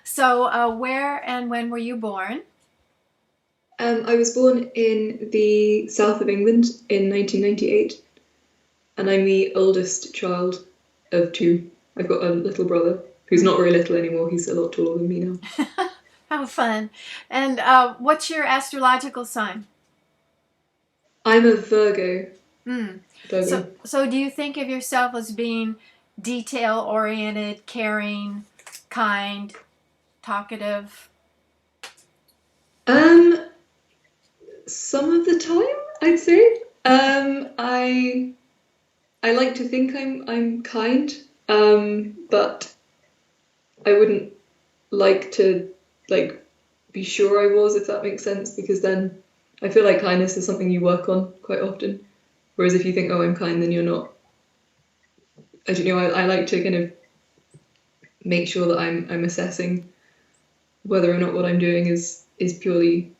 So, where and when were you born? I was born in the south of England in 1998, and I'm the oldest child of two. I've got a little brother who's not very little anymore. He's a lot taller than me now. How fun. And what's your astrological sign? I'm a Virgo. Hmm. So, Virgo. so do you think of yourself as being detail oriented, caring, kind, talkative? Um, some of the time, I'd say. I like to think I'm kind, but I wouldn't like to like be sure I was, if that makes sense, because then I feel like kindness is something you work on quite often. Whereas if you think, oh, I'm kind, then you're not. I don't know. I like to kind of make sure that I'm assessing whether or not what I'm doing is purely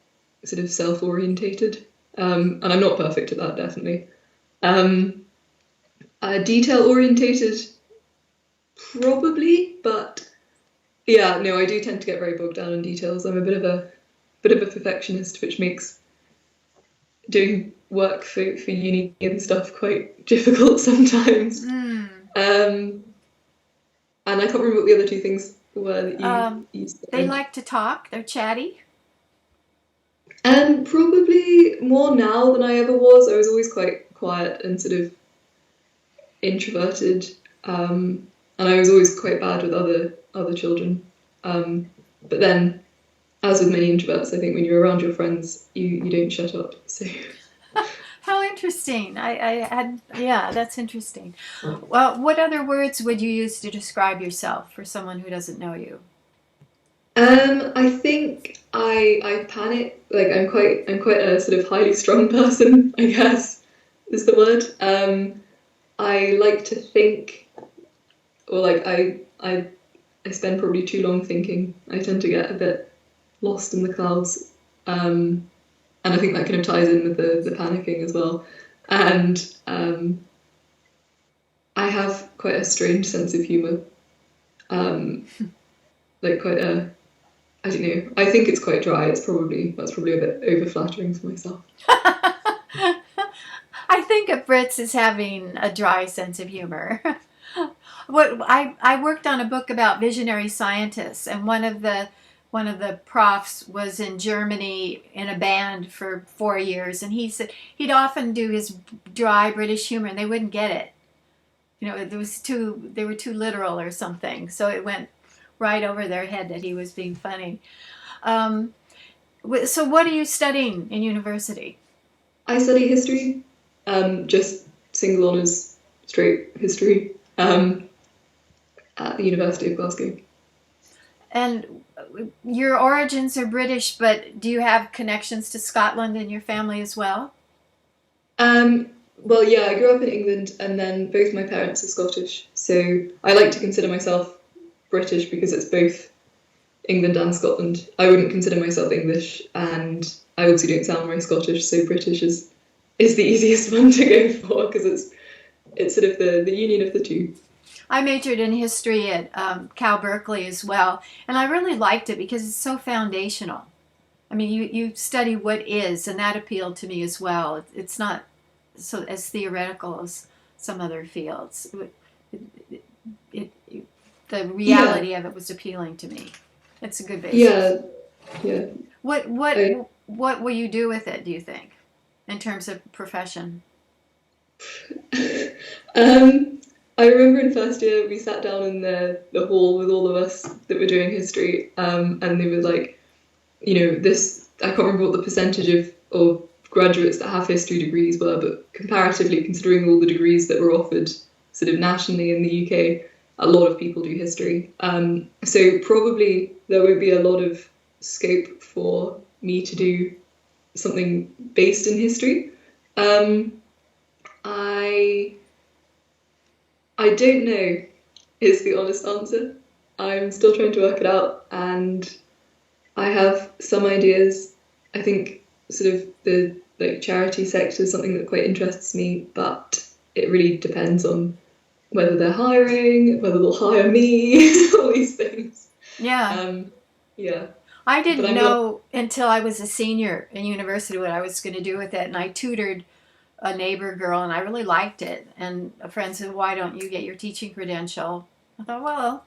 sort of self orientated. And I'm not perfect at that, definitely. Um, detail orientated, probably, but yeah, no, I do tend to get very bogged down in details. I'm a bit of a perfectionist, which makes doing work for uni and stuff quite difficult sometimes. Hmm. Um, and I can't remember what the other two things were that Um, you they said. like to talk. They're chatty. Probably more now than I ever was. I was always quite quiet and sort of introverted, and I was always quite bad with other children. But then, as with many introverts, I think when you're around your friends, you don't shut up. So. How interesting. I had, yeah, that's interesting. Well, what other words would you use to describe yourself for someone who doesn't know you? I think I panic. Like I'm quite a sort of highly strung person, I guess is the word. I like to think, or like I spend probably too long thinking. I tend to get a bit lost in the clouds, and I think that kind of ties in with the panicking as well. And I have quite a strange sense of humour, um, like quite a I don't know. I think it's quite dry. That's probably a bit over flattering for myself. I think of Brits as having a dry sense of humor. I worked on a book about visionary scientists, and one of the profs was in Germany in a band for 4 years, and he said he'd often do his dry British humor, and they wouldn't get it. They were too literal or something, so it went right over their head that he was being funny. Um, so, what are you studying in university? I study history, just single honours, straight history, at the University of Glasgow. And your origins are British, but do you have connections to Scotland in your family as well? Well, yeah, I grew up in England, and then both my parents are Scottish, so I like to consider myself British because it's both England and Scotland. I wouldn't consider myself English, and I also don't sound very Scottish, so British is the easiest one to go for because it's sort of the union of the two. I majored in history at Cal Berkeley as well, and I really liked it because it's so foundational. I mean, you study what is, and that appealed to me as well. It's not so as theoretical as some other fields. It, the Yeah, reality of it was appealing to me. It's a good basis. yeah, yeah. What what I, what will you do with it? Do you think, in terms of profession? um, I remember in first year we sat down in the hall with all of us that were doing history, and they were like, this. I can't remember what the percentage of graduates that have history degrees were, but comparatively, considering all the degrees that were offered sort of nationally in the UK, a lot of people do history. So probably there won't be a lot of scope for me to do something based in history. Um, I I don't know is the honest answer. I'm still trying to work it out, and I have some ideas. I think sort of the like charity sector is something that quite interests me, but it really depends on whether they're hiring, whether they'll hire me, all these things. Yeah. Yeah, I but didn't I'm glad. know until I was a senior in university what I was going to do with it. And I tutored a neighbor girl and I really liked it. And a friend said, "Why don't you get your teaching credential?" I thought, well,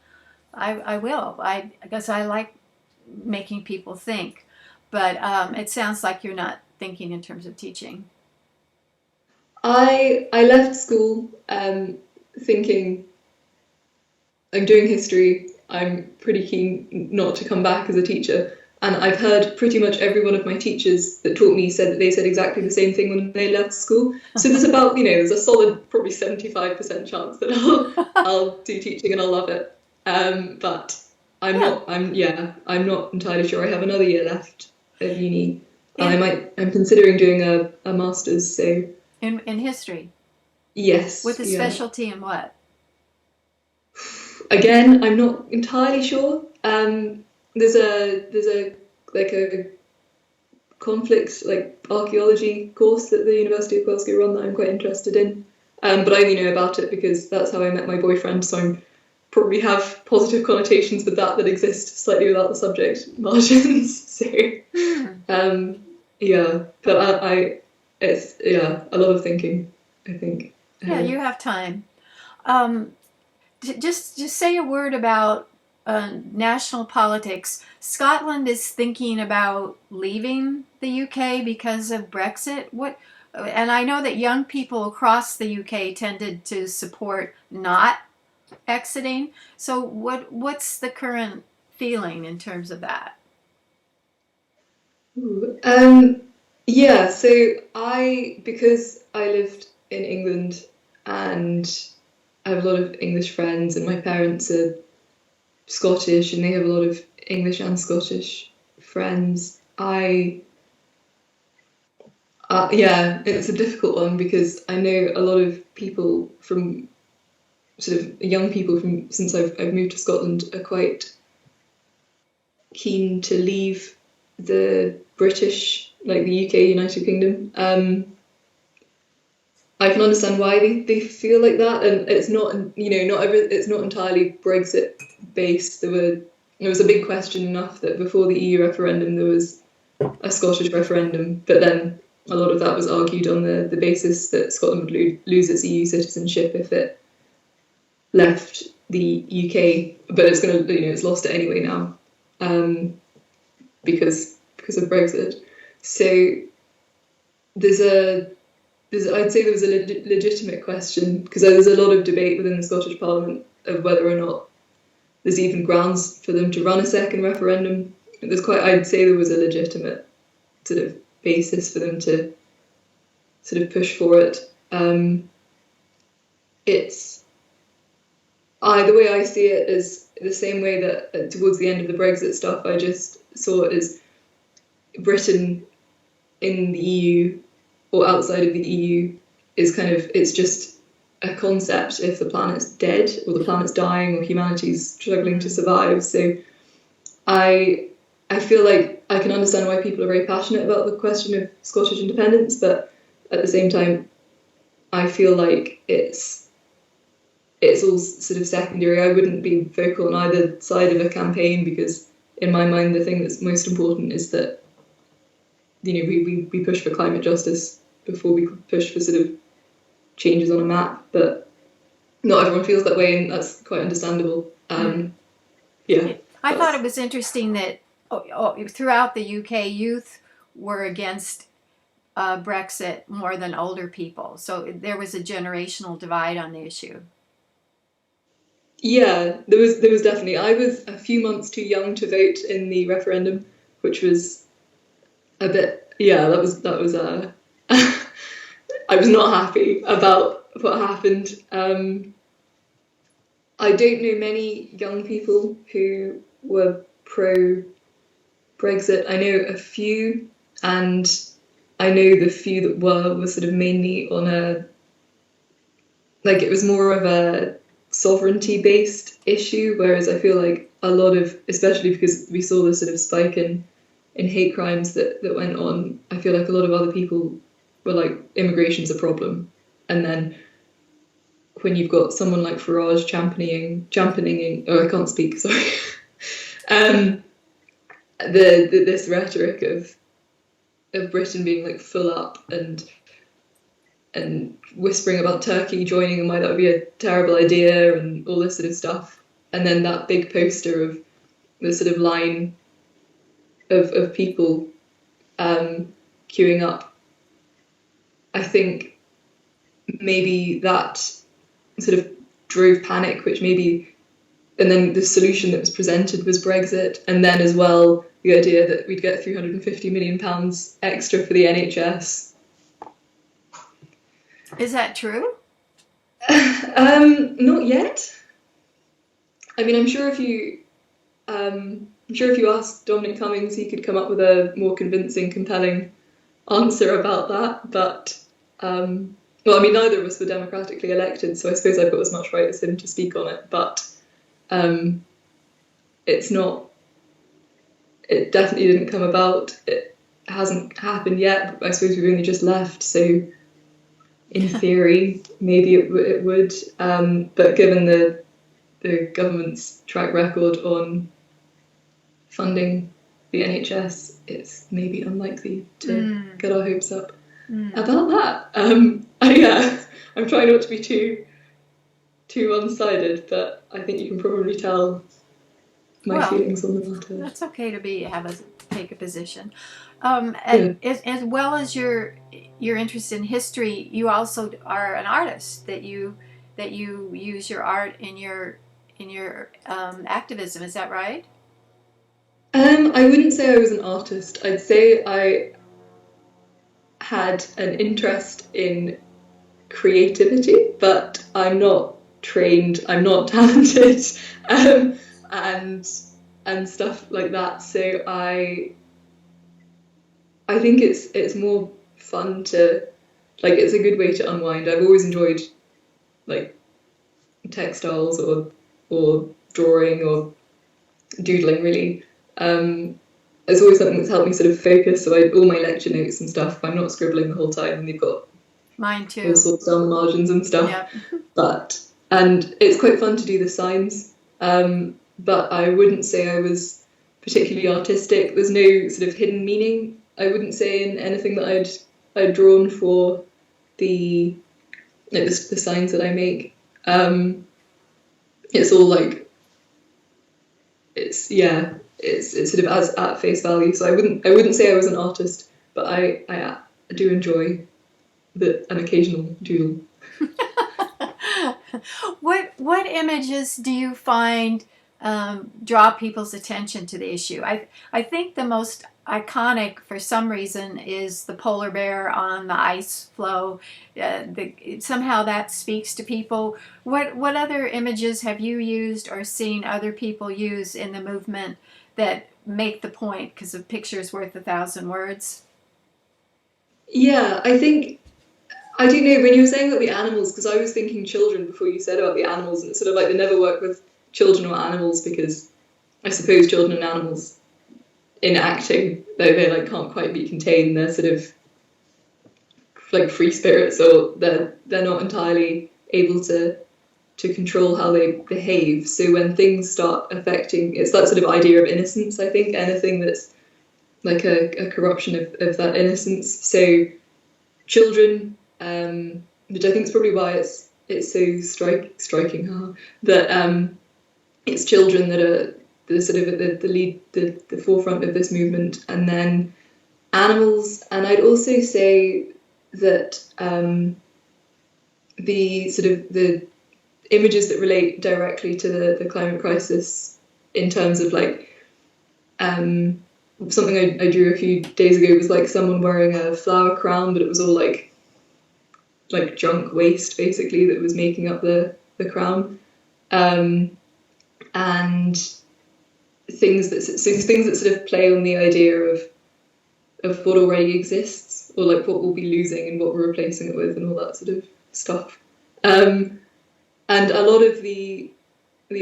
I will. I guess I like making people think. But it sounds like you're not thinking in terms of teaching. I left school thinking I'm doing history. I'm pretty keen not to come back as a teacher. And I've heard pretty much every one of my teachers that taught me said that they said exactly the same thing when they left school. So there's about, there's a solid probably 75% chance that I'll do teaching and I'll love it. But Yeah. I'm not entirely sure. I have another year left of uni. In I'm considering doing a master's, so in history, with yes, a yeah. specialty in what? Again, I'm not entirely sure. There's a like a conflict like archaeology course that the University of Glasgow run that I'm quite interested in. But I only know about it because that's how I met my boyfriend. So I'm probably have positive connotations with that exist slightly without the subject margins. So Hmm. um, yeah, but it's a lot of thinking, I think, Yeah, ahead. you have time. Um, just say a word about national politics. Scotland is thinking about leaving the UK because of Brexit. What? And I know that young people across the UK tended to support not exiting. So what's the current feeling in terms of that? Ooh, yeah, so because I lived in England and I have a lot of English friends, and my parents are Scottish and they have a lot of English and Scottish friends. Yeah, it's a difficult one because I know a lot of people from sort of young people from since I've moved to Scotland are quite keen to leave the British, like the UK, United Kingdom. I can understand why they feel like that, and it's not it's not entirely Brexit based. There was a big question enough that before the EU referendum there was a Scottish referendum, but then a lot of that was argued on the basis that Scotland would lose its EU citizenship if it left the UK, but it's going to it's lost it anyway now because of Brexit. So there's a I'd say there was a legitimate question because there's a lot of debate within the Scottish Parliament of whether or not there's even grounds for them to run a second referendum. I'd say there was a legitimate sort of basis for them to sort of push for it. It's the way I see it is the same way that towards the end of the Brexit stuff, I just saw it as Britain in the EU or outside of the EU is it's just a concept if the planet's dead or the planet's dying or humanity's struggling to survive. So I I feel like I can understand why people are very passionate about the question of Scottish independence, but at the same time, I feel like it's all sort of secondary. I wouldn't be vocal on either side of a campaign because, in my mind, the thing that's most important is that we push for climate justice before we push for sort of changes on a map. But not everyone feels that way, and that's quite understandable. Mm. Yeah, I thought it that's was interesting that throughout the UK, youth were against Brexit more than older people. So there was a generational divide on the issue. yeah. There was definitely. I was a few months too young to vote in the referendum, which was a bit. Yeah, that was. I was not happy about what happened. I don't know many young people who were pro Brexit. I know a few, and I know the few that were sort of mainly on a like it was more of a sovereignty based issue, whereas I feel like a lot of, especially because we saw the sort of spike in hate crimes that went on, I feel like a lot of other people were like immigration's a problem, and then when you've got someone like Farage championing, oh, I can't speak, sorry, um, this rhetoric of Britain being like full up and whispering about Turkey joining and why that would be a terrible idea and all this sort of stuff. And then that big poster of the sort of line of people queuing up. I think maybe that sort of drove panic, which maybe, and then the solution that was presented was Brexit, and then as well the idea that we'd get £350 million extra for the NHS. Is that true? Not yet. I mean, I'm sure if you asked Dominic Cummings, he could come up with a more convincing, compelling answer about that. But well, I mean, neither of us were democratically elected, so I suppose I've got as much right as him to speak on it. But it's not. It definitely didn't come about. It hasn't happened yet. I suppose we've only just left, so in theory, maybe it would. But given the government's track record on funding the NHS, it's maybe unlikely to get our hopes up about that. I'm trying not to be too one-sided, but I think you can probably tell my feelings on the matter. That's okay to take a position. As well as your interest in history, you also are an artist. That you use your art in your activism. Is that right? I wouldn't say I was an artist. I'd say I had an interest in creativity, but I'm not trained, I'm not talented, and stuff like that. So I think it's more fun to, like, it's a good way to unwind. I've always enjoyed like textiles or drawing or doodling, really. It's always something that's helped me sort of focus. So all my lecture notes and stuff, I'm not scribbling the whole time, and they've got mine too, all sorts down the margins and stuff. Yep. And it's quite fun to do the signs. But I wouldn't say I was particularly artistic. There's no sort of hidden meaning, I wouldn't say, in anything that I'd drawn for the signs that I make. It's all like, it's sort of as at face value. So I wouldn't say I was an artist, but I do enjoy an occasional doodle. What images do you find draw people's attention to the issue? I think the most iconic, for some reason, is the polar bear on the ice floe. Somehow that speaks to people. What other images have you used or seen other people use in the movement that make the point? Because a picture is worth 1,000 words. Yeah, I think, I don't know, when you were saying about the animals, because I was thinking children before you said about the animals, and it's sort of like they never work with children or animals, because I suppose children and animals in acting, they like can't quite be contained. They're sort of like free spirits, or they're not entirely able to control how they behave. So when things start affecting, it's that sort of idea of innocence, I think, anything that's like a corruption of that innocence. So children, which I think is probably why it's so striking that it's children that are the sort of the forefront of this movement, and then animals. And I'd also say that the sort of the images that relate directly to the climate crisis, in terms of like something I drew a few days ago was like someone wearing a flower crown, but it was all like junk waste basically that was making up the crown, and things that sort of play on the idea of what already exists, or like what we'll be losing and what we're replacing it with, and all that sort of stuff. And a lot of the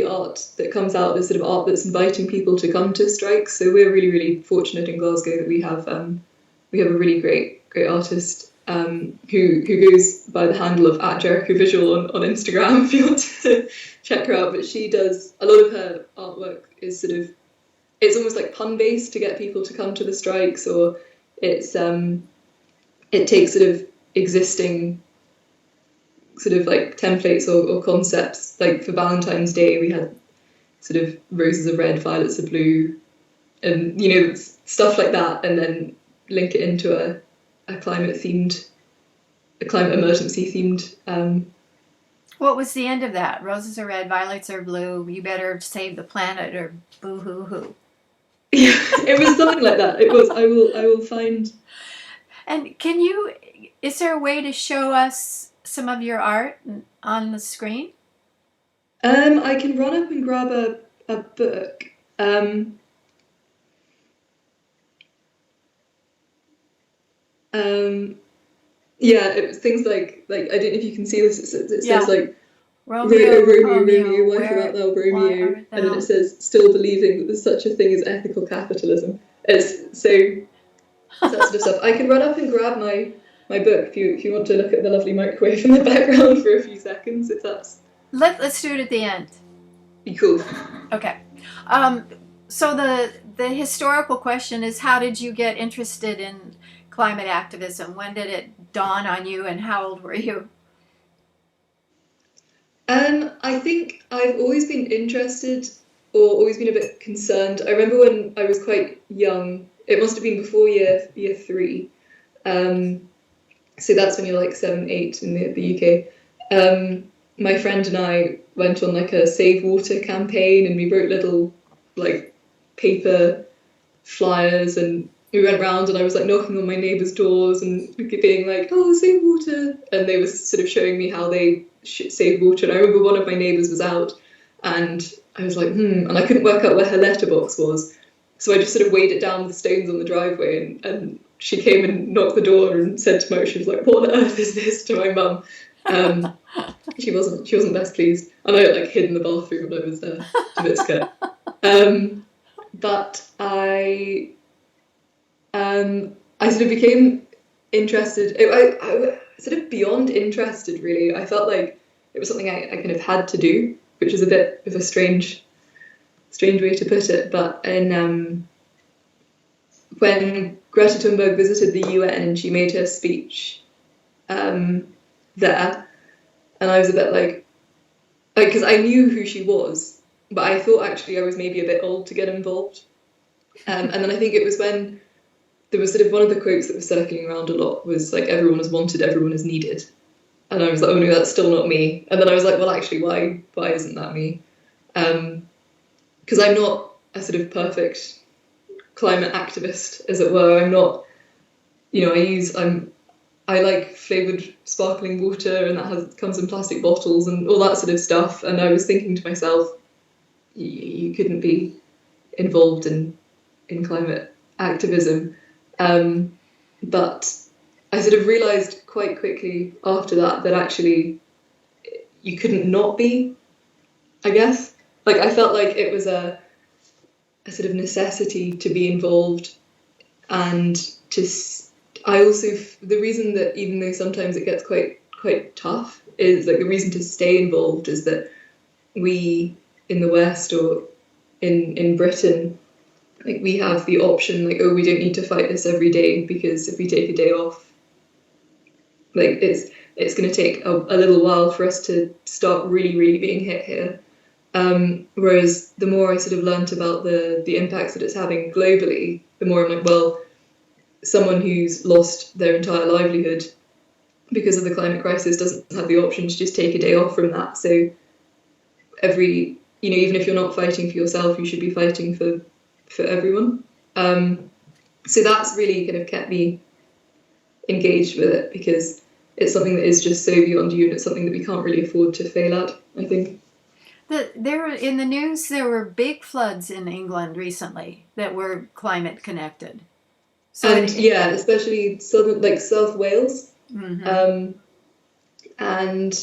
art that comes out is sort of art that's inviting people to come to strikes. So we're really, really fortunate in Glasgow that we have a really great artist who goes by the handle of @JerichoVisual on Instagram if you want to check her out. But she does, a lot of her artwork is sort of it's almost like pun based to get people to come to the strikes, or it's it takes sort of existing sort of like templates or concepts. Like for Valentine's Day, we had sort of roses are red, violets are blue, and stuff like that, and then link it into a climate emergency themed. What was the end of that? Roses are red, violets are blue. You better save the planet, or boo hoo hoo. Yeah, it was something like that. It was. I will find. And is there a way to show us some of your art on the screen? I can run up and grab a book. Yeah, it was things like I don't know if you can see this. It says like Romeo, Romeo, why art thou Romeo? And then it says, still believing that there's such a thing as ethical capitalism. It's so that sort of stuff. I can run up and grab my book if you want to look at the lovely microwave in the background for a few seconds. If that's let's do it at the end. Be cool. Okay. So the historical question is, how did you get interested in climate activism? When did it dawn on you, and how old were you? I think I've always been interested, or always been a bit concerned. I remember when I was quite young, it must have been before year 3. So that's when you're like 7, 8 in the UK. My friend and I went on like a Save Water campaign, and we wrote little like paper flyers, and we went round, and I was like knocking on my neighbours' doors and being like, "Oh, save water," and they were sort of showing me how they save water. And I remember one of my neighbours was out, and I was like, and I couldn't work out where her letterbox was, so I just sort of weighed it down with stones on the driveway, and she came and knocked the door and said to she was like, "What on earth is this?" to my mum. She wasn't best pleased, and I like hid in the bathroom, and I was a bit scared. But I sort of became interested. I sort of beyond interested, really. I felt like it was something I kind of had to do, which is a bit of a strange way to put it. But when Greta Thunberg visited the UN, she made her speech there, and I was a bit like, because I knew who she was, but I thought actually I was maybe a bit old to get involved. And then I think it was when there was sort of one of the quotes that was circling around a lot was like, everyone is wanted, everyone is needed. And I was like, oh no, that's still not me. And then I was like, well, actually, why isn't that me? Because I'm not a sort of perfect climate activist, as it were. I'm not, I like flavoured sparkling water, and that comes in plastic bottles and all that sort of stuff. And I was thinking to myself, you couldn't be involved in climate activism. But I sort of realised quite quickly after that actually you couldn't not be, I guess. Like, I felt like it was a sort of necessity to be involved, and I also, the reason that even though sometimes it gets quite tough, is like the reason to stay involved is that we in the West, or in Britain, like, we have the option, like, oh, we don't need to fight this every day, because if we take a day off, like, it's going to take a little while for us to start really, really being hit here. Whereas the more I sort of learnt about the impacts that it's having globally, the more I'm like, well, someone who's lost their entire livelihood because of the climate crisis doesn't have the option to just take a day off from that. So even if you're not fighting for yourself, you should be fighting for everyone. So that's really kind of kept me engaged with it, because it's something that is just so beyond you, and it's something that we can't really afford to fail at, I think. In the news, there were big floods in England recently that were climate connected. So especially South Wales. Mm-hmm. And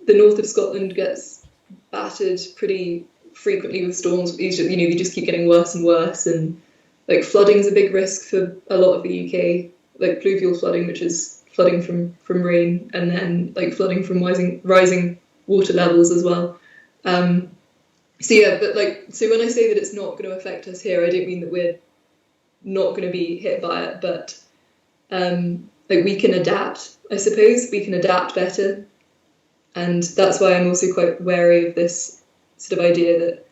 the north of Scotland gets battered pretty frequently with storms. They just keep getting worse and worse, and like flooding is a big risk for a lot of the UK, like pluvial flooding, which is flooding from rain, and then like flooding from rising water levels as well. So yeah, but like, so when I say that it's not going to affect us here, I don't mean that we're not going to be hit by it, but like we can adapt. I suppose we can adapt better, and that's why I'm also quite wary of this sort of idea that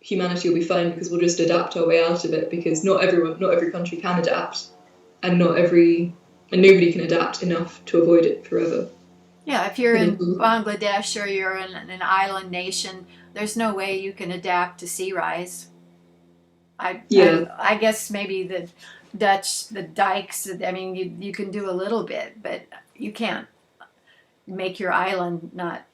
humanity will be fine because we'll just adapt our way out of it. Because not every country can adapt, and nobody can adapt enough to avoid it forever. Yeah, if you're in Bangladesh or you're in an island nation, there's no way you can adapt to sea rise. Yeah, I guess maybe the dikes. I mean, you can do a little bit, but you can't make your island not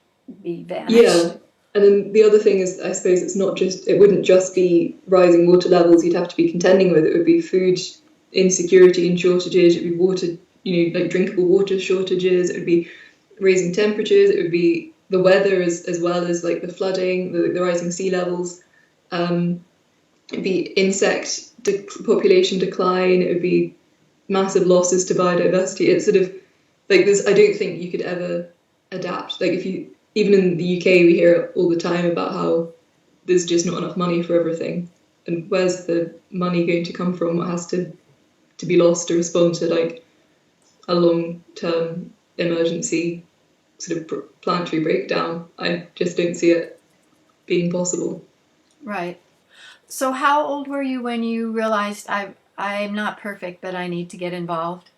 be vanished. yeah. And then the other thing is, I suppose it wouldn't just be rising water levels you'd have to be contending with. It would be food insecurity and shortages. It would be water, like drinkable water shortages. It would be raising temperatures. It would be the weather as well as like the flooding, the rising sea levels. It'd be population decline. It would be massive losses to biodiversity. It's sort of like this. I don't think you could ever adapt. Like even in the UK, we hear all the time about how there's just not enough money for everything, and where's the money going to come from? What has to be lost to respond to like a long-term emergency sort of planetary breakdown? I just don't see it being possible. Right. So, how old were you when you realized I'm not perfect, but I need to get involved?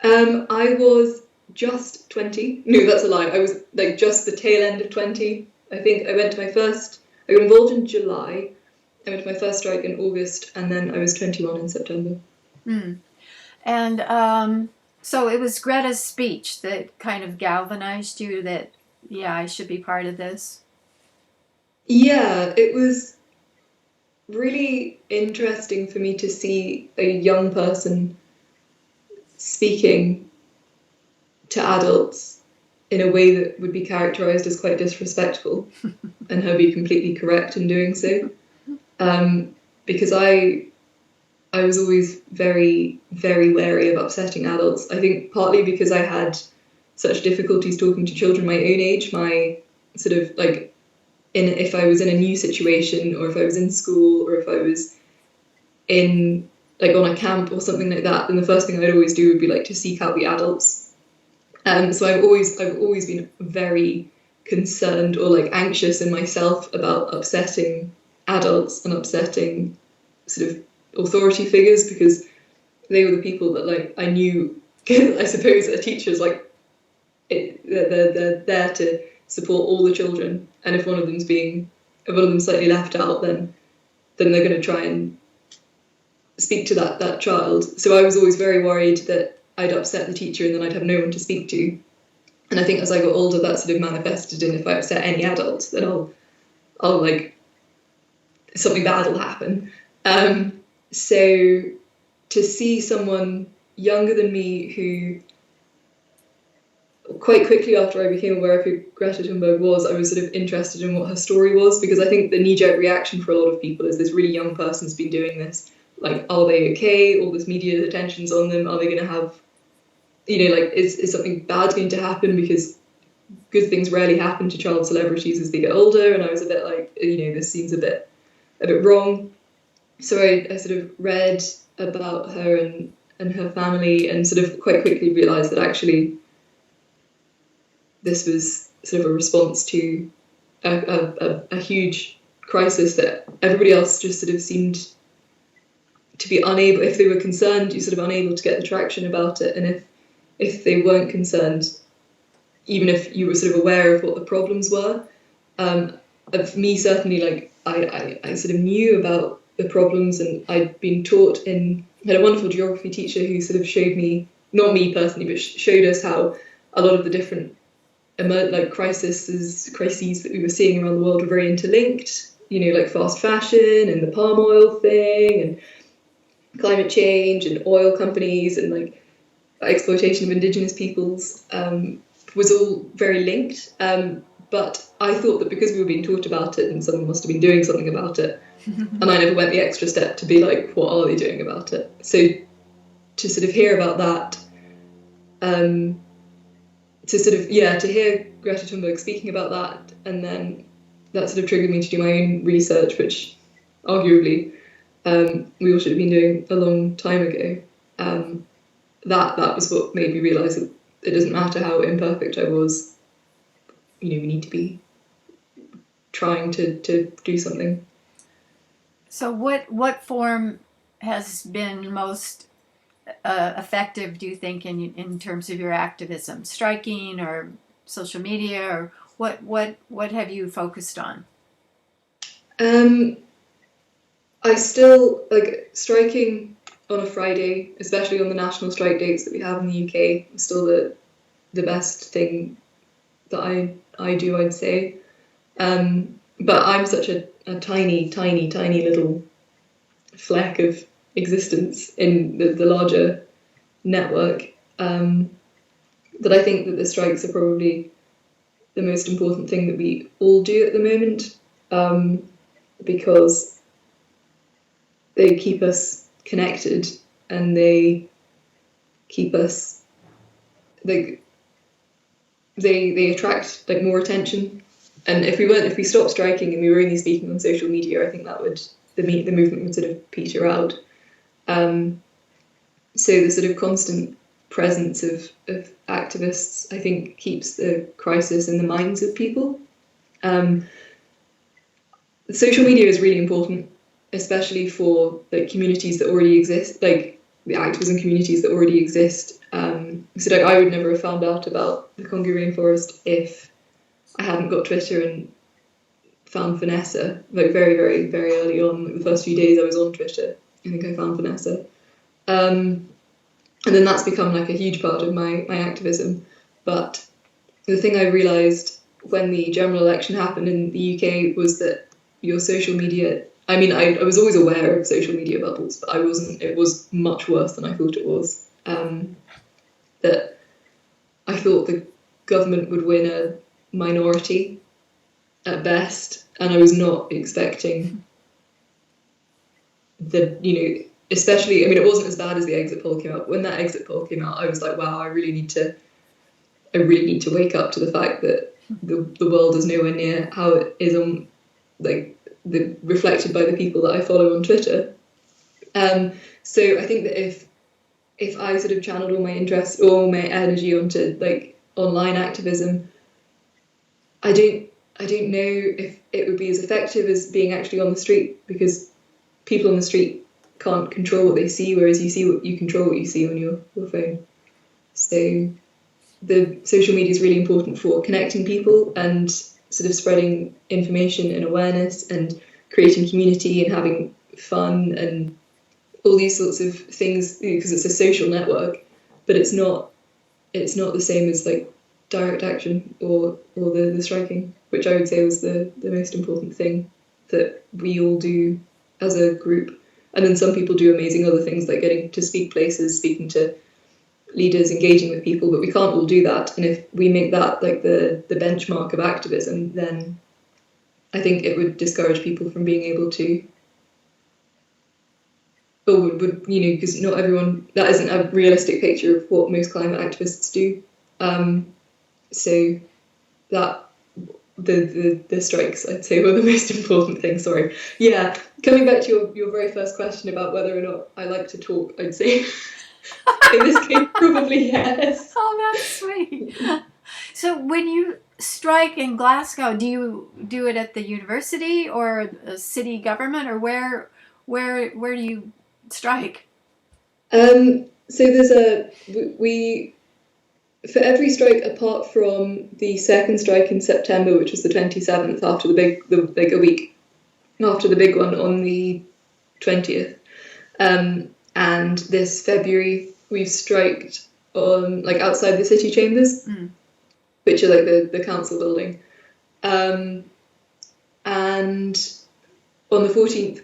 I was just 20. No, that's a lie. I was like just the tail end of 20. I think I got involved in July. I went to my first strike in August, and then I was 21 in September. Hmm. And so it was Greta's speech that kind of galvanized you that, yeah, I should be part of this. Yeah, it was really interesting for me to see a young person speaking to adults in a way that would be characterized as quite disrespectful and her be completely correct in doing so. Because I was always very, very wary of upsetting adults. I think partly because I had such difficulties talking to children my own age, my sort of like if I was in a new situation or if I was in school or if I was in like on a camp or something like that, then the first thing I'd always do would be like to seek out the adults. So I've always been very concerned or like anxious in myself about upsetting adults and upsetting sort of authority figures because they were the people that like I knew. I suppose a teacher's like they're there to support all the children, and if one of them's slightly left out, then they're going to try and speak to that child. So I was always very worried that I'd upset the teacher and then I'd have no one to speak to. And I think as I got older, that sort of manifested in if I upset any adult, then I'll like something bad will happen. So to see someone younger than me who quite quickly after I became aware of who Greta Thunberg was, I was sort of interested in what her story was, because I think the knee-jerk reaction for a lot of people is this really young person's been doing this. Like, are they okay? All this media attention's on them. Are they going to have, like, is something bad going to happen? Because good things rarely happen to child celebrities as they get older. And I was a bit like, this seems a bit wrong. So I sort of read about her and her family and sort of quite quickly realised that actually this was sort of a response to a huge crisis that everybody else just sort of seemed to be unable, if they were concerned, you're sort of unable to get the traction about it. And if they weren't concerned, even if you were sort of aware of what the problems were, of me certainly, like I sort of knew about the problems, and I'd been taught had a wonderful geography teacher who sort of showed me, not me personally, but showed us how a lot of the different crises that we were seeing around the world were very interlinked, like fast fashion and the palm oil thing and climate change and oil companies and like exploitation of indigenous peoples was all very linked. But I thought that because we were being taught about it, then someone must have been doing something about it. And I never went the extra step to be like, what are they doing about it? So to sort of hear about that, to hear Greta Thunberg speaking about that, and then that sort of triggered me to do my own research, which arguably we all should have been doing a long time ago. That was what made me realise that it doesn't matter how imperfect I was. We need to be trying to do something. So what form has been most effective, do you think, in terms of your activism? Striking or social media, or what have you focused on? I still like striking on a Friday, especially on the national strike dates that we have in the UK. Is still the best thing that I do, I'd say. But I'm such a tiny little fleck of existence in the larger network, that I think that the strikes are probably the most important thing that we all do at the moment, because they keep us connected and they keep us like they attract like more attention. And if we stopped striking and we were only speaking on social media, I think that would the movement would sort of peter out. So the sort of constant presence of activists, I think, keeps the crisis in the minds of people. Social media is really important, especially for like communities that already exist, like the activism communities that already exist. So like I would never have found out about the Congo rainforest if I hadn't got Twitter and found Vanessa, like very, very, very early on. Like the first few days I was on Twitter, I think I found Vanessa. And then that's become like a huge part of my activism. But the thing I realised when the general election happened in the UK was that your social media, I mean, I was always aware of social media bubbles, but it was much worse than I thought it was. That I thought the government would win a minority at best, and I was not expecting especially, I mean, it wasn't as bad as the exit poll came out. When that exit poll came out, I was like, wow, I really need to wake up to the fact that the world is nowhere near how it is on, like, reflected by the people that I follow on Twitter. So I think that if I sort of channeled all my interest, all my energy onto like online activism, I don't know if it would be as effective as being actually on the street, because people on the street can't control what they see, whereas you control what you see on your phone. So the social media is really important for connecting people and sort of spreading information and awareness and creating community and having fun and all these sorts of things, because it's a social network, but it's not the same as like direct action or the striking, which I would say was the most important thing that we all do as a group. And then some people do amazing other things, like getting to speak places, speaking to leaders, engaging with people, but we can't all do that. And if we make that like the benchmark of activism, then I think it would discourage people from being able to, or would because not everyone, that isn't a realistic picture of what most climate activists do. So that the strikes, I'd say, were the most important thing. Sorry. Yeah, coming back to your very first question about whether or not I like to talk, I'd say in this case probably yes. Oh, that's sweet. So when you strike in Glasgow, do you do it at the university or a city government, or where do you strike? So we for every strike apart from the second strike in September, which was the 27th, after a week after the big one on the 20th, and this February we've striked on like outside the city chambers, which are like the council building, and on the 14th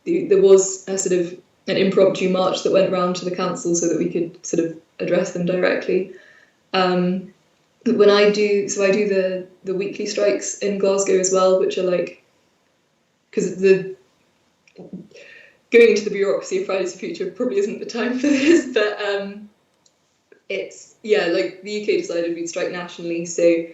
there was a sort of an impromptu march that went round to the council so that we could sort of address them directly. When I do the weekly strikes in Glasgow as well, which are like, because going into the bureaucracy of Fridays for Future probably isn't the time for this, but it's like the UK decided we'd strike nationally, so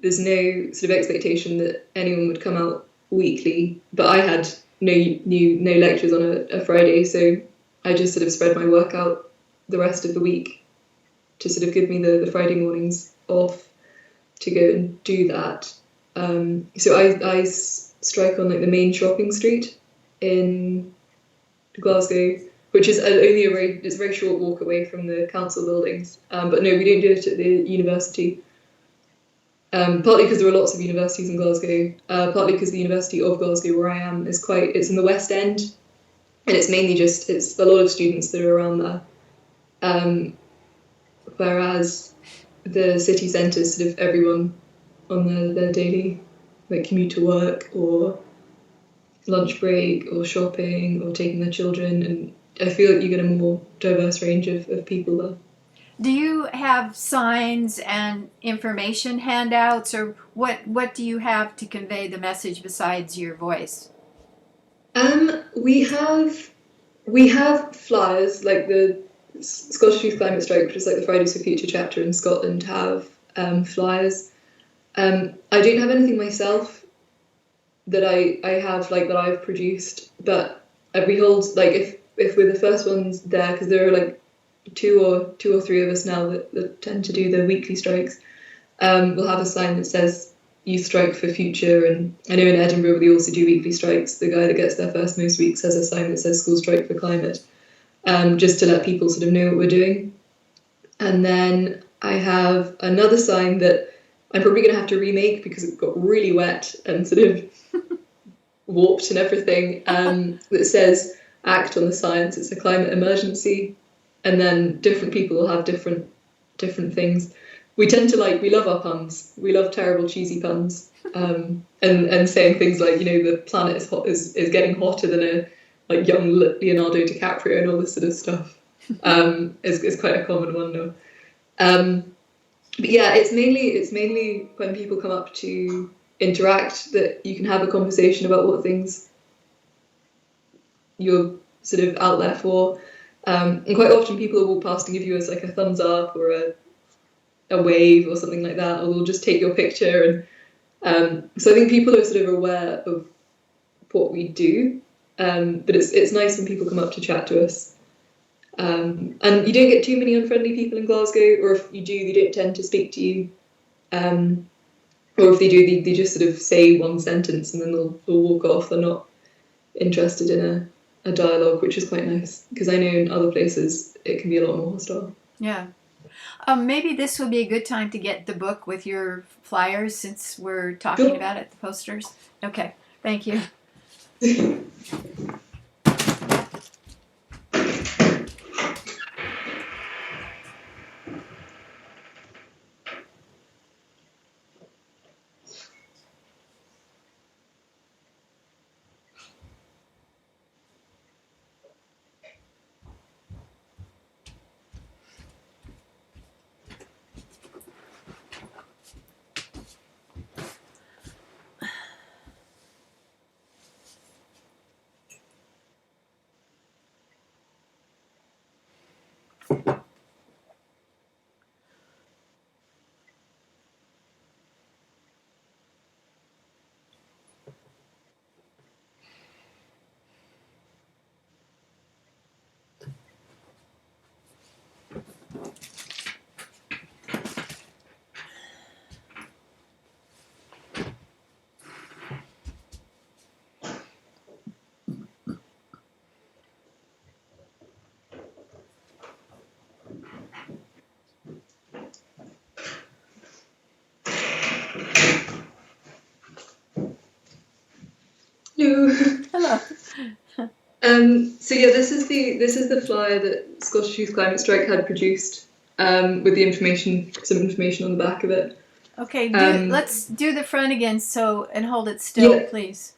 there's no sort of expectation that anyone would come out weekly, but I had no lectures on a Friday, so I just sort of spread my work out the rest of the week to sort of give me the Friday mornings off to go and do that. So I strike on like the main shopping street in Glasgow, which is only it's a very short walk away from the council buildings. But no, we don't do it at the university. Partly because there are lots of universities in Glasgow, partly because the University of Glasgow, where I am, it's in the West End, and it's mainly it's a lot of students that are around there. Whereas the city centre is sort of everyone on their daily like commute to work or lunch break or shopping or taking their children, and I feel like you get a more diverse range of people there. Do you have signs and information handouts, or what do you have to convey the message besides your voice? We have flyers, like the Scottish Youth Climate Strike, which is like the Fridays for Future chapter in Scotland, have flyers. I don't have anything myself that I have like that I've produced, but we hold like if we're the first ones there, because there are like two or three of us now that tend to do the weekly strikes. We'll have a sign that says Youth Strike for Future, and I know in Edinburgh we also do weekly strikes. The guy that gets there first most weeks has a sign that says School Strike for Climate, just to let people sort of know what we're doing. And then I have another sign that I'm probably going to have to remake because it got really wet and sort of warped and everything, that says Act on the Science, it's a climate emergency. And then different people will have different things. We tend to we love our puns. We love terrible cheesy puns, and saying things like, the planet is getting hotter than a like young Leonardo DiCaprio and all this sort of stuff. Is quite a common one though. But yeah, it's mainly when people come up to interact that you can have a conversation about what things you're sort of out there for. And quite often people will walk past and give you like a thumbs up or a wave or something like that, or they'll just take your picture. And so I think people are sort of aware of what we do, but it's nice when people come up to chat to us. And you don't get too many unfriendly people in Glasgow, or if you do, they don't tend to speak to you. Or if they do, they just sort of say one sentence and then they'll walk off. They're not interested in a dialogue, which is quite nice, because I know in other places it can be a lot more hostile. Yeah. Maybe this would be a good time to get the book with your flyers, since we're talking about it, the posters. Okay, thank you. Hello. So yeah, this is the flyer that Scottish Youth Climate Strike had produced, with some information on the back of it. Okay, let's do the front again. And hold it still, please.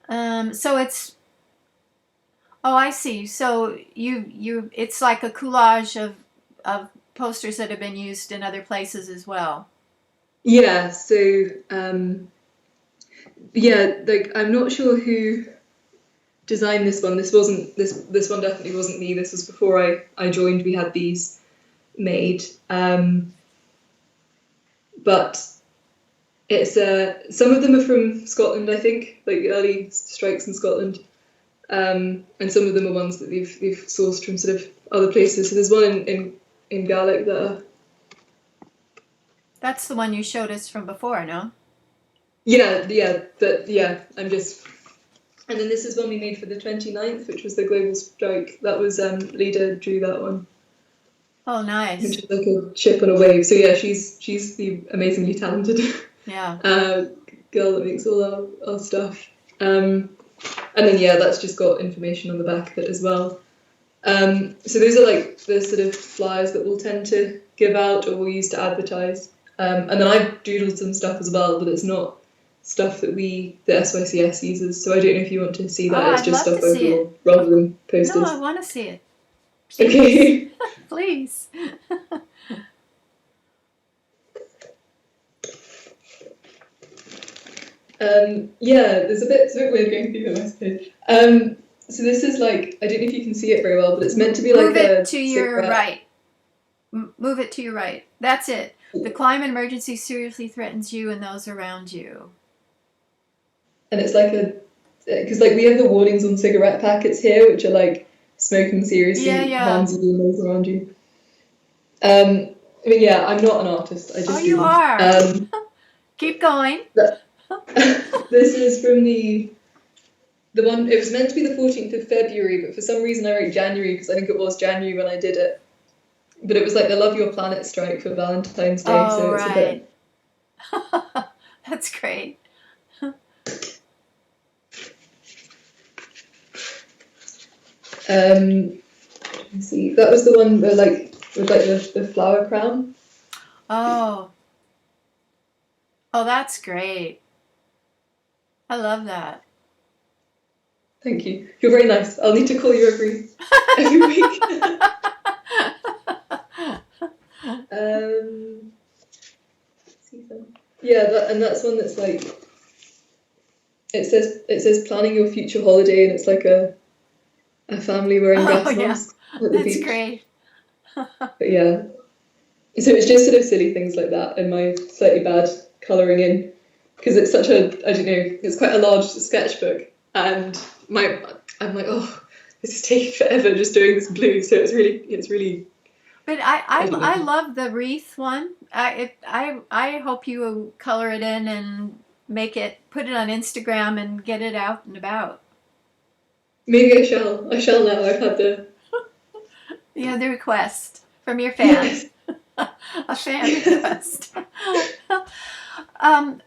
So it's. Oh, I see. So it's like a collage of posters that have been used in other places as well. Yeah. So like I'm not sure who designed this one. This one definitely wasn't me. This was before I joined. We had these made, but It's some of them are from Scotland, I think, like the early strikes in Scotland, and some of them are ones that they've sourced from sort of other places. So there's one in Gaelic that. That's the one you showed us from before, no? Yeah. I'm just. And then this is one we made for the 29th, which was the global strike. That was Lida drew that one, Oh, which nice. is like a ship on a wave. So yeah, she's the amazingly talented Yeah. girl that makes all our stuff. And then yeah, that's just got information on the back of it as well. So those are like the sort of flyers that we'll tend to give out or we'll use to advertise. And then I've doodled some stuff as well, but it's not stuff that the SYCS uses. So I don't know if you want to see Oh, that. It's I'd just love to stuff see overall it. rather than No, I posters. want to see it. Please. Okay. Please. Yeah, it's a bit weird going through them, I suppose. So this is like, I don't know if you can see it very well, but it's meant to be like Move it a to your cigarette. right. Move it to your right. That's it. The climate emergency seriously threatens you and those around you. And it's like because like we have the warnings on cigarette packets here, which are like smoking Yeah, seriously yeah. harms you and those around you. I mean, yeah, I'm not an artist. I Oh, just you doodled. are. Keep going. This is from the one. It was meant to be the 14th of February, but for some reason I wrote January because I think it was January when I did it. But it was like the Love Your Planet strike for Valentine's Day, Oh, so it's a right. bit. That's great. Let's see, that was the one where like with like the flower crown. Oh. Oh, that's great. I love that. Thank you. You're very nice. I'll need to call you every week. Yeah, and that's one that's like it says planning your future holiday, and it's like a family wearing Oh, gas yeah. masks at the That's beach. great. But yeah, so it's just sort of silly things like that, and my slightly bad colouring in because it's such a I don't know, it's quite a large sketchbook, and I'm like, oh, this is taking forever just doing this blue, so it's really But I don't I know. love the wreath one. I hope you color it in and put it on Instagram and get it out and about. Maybe I shall now. I've had the Yeah, the request from your fan. yes. A fan request. um,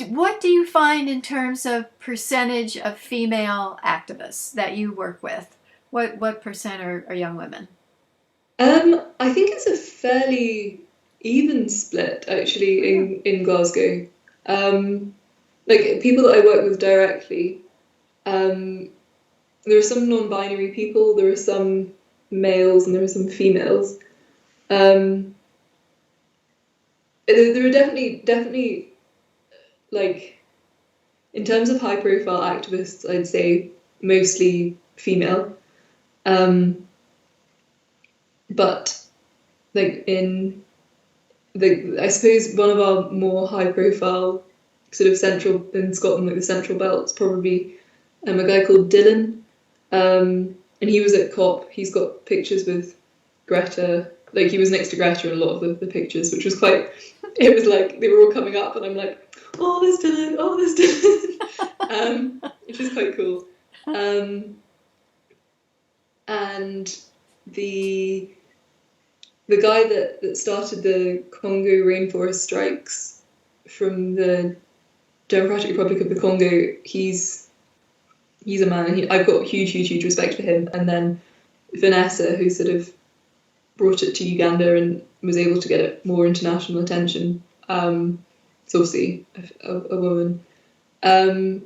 what do you find in terms of percentage of female activists that you work with? What percent are young women? I think it's a fairly even split actually Hmm. in Glasgow. Like people that I work with directly, um, there are some non-binary people, there are some males, and there are some females. Um, there are definitely like in terms of high-profile activists, I'd say mostly female. Um, but like I suppose one of our more high-profile sort of central in Scotland, like the Central Belt's probably a guy called Dylan, and he was at COP. He's got pictures with Greta, like he was next to Greta in a lot of the pictures, which was quite. It was like they were all coming up, and I'm like, oh, there's Dylan, oh, there's Dylan, which is quite cool. Um, and the the guy that started the Congo rainforest strikes from the Democratic Republic of the Congo, he's a man, and I've got huge respect for him. And then Vanessa, who sort of brought it to Uganda and was able to get it more international attention. It's obviously a woman. So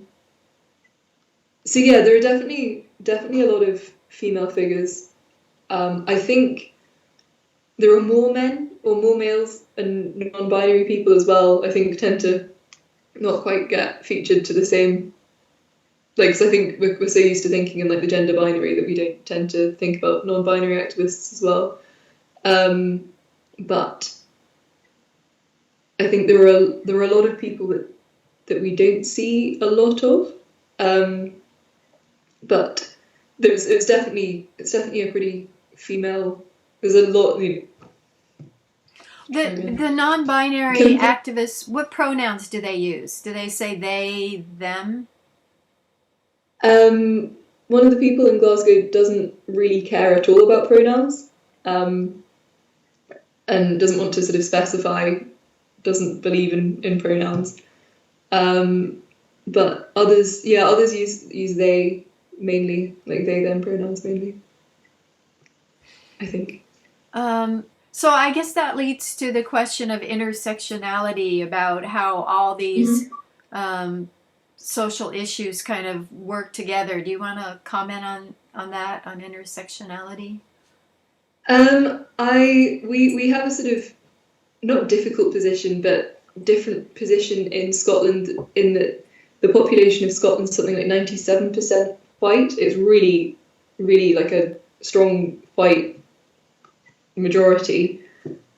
yeah, there are definitely a lot of female figures. I think there are more men or more males and non-binary people as well. I think tend to not quite get featured to the same. Like, 'cause I think we're so used to thinking in like the gender binary that we don't tend to think about non-binary activists as well. But I think there are a lot of people that we don't see a lot of, but it's definitely a pretty female. There's a lot. The non-binary activists, what pronouns do they use? Do they say they, them? One of the people in Glasgow doesn't really care at all about pronouns, and doesn't want to sort of specify, doesn't believe in pronouns. But others use they mainly, like they them pronouns mainly, I think. So I guess that leads to the question of intersectionality, about how all these social issues kind of work together. Do you want to comment on that, on intersectionality? We have a sort of not difficult position, but different position in Scotland, in that the population of Scotland is something like 97% white. It's really, really like a strong white majority.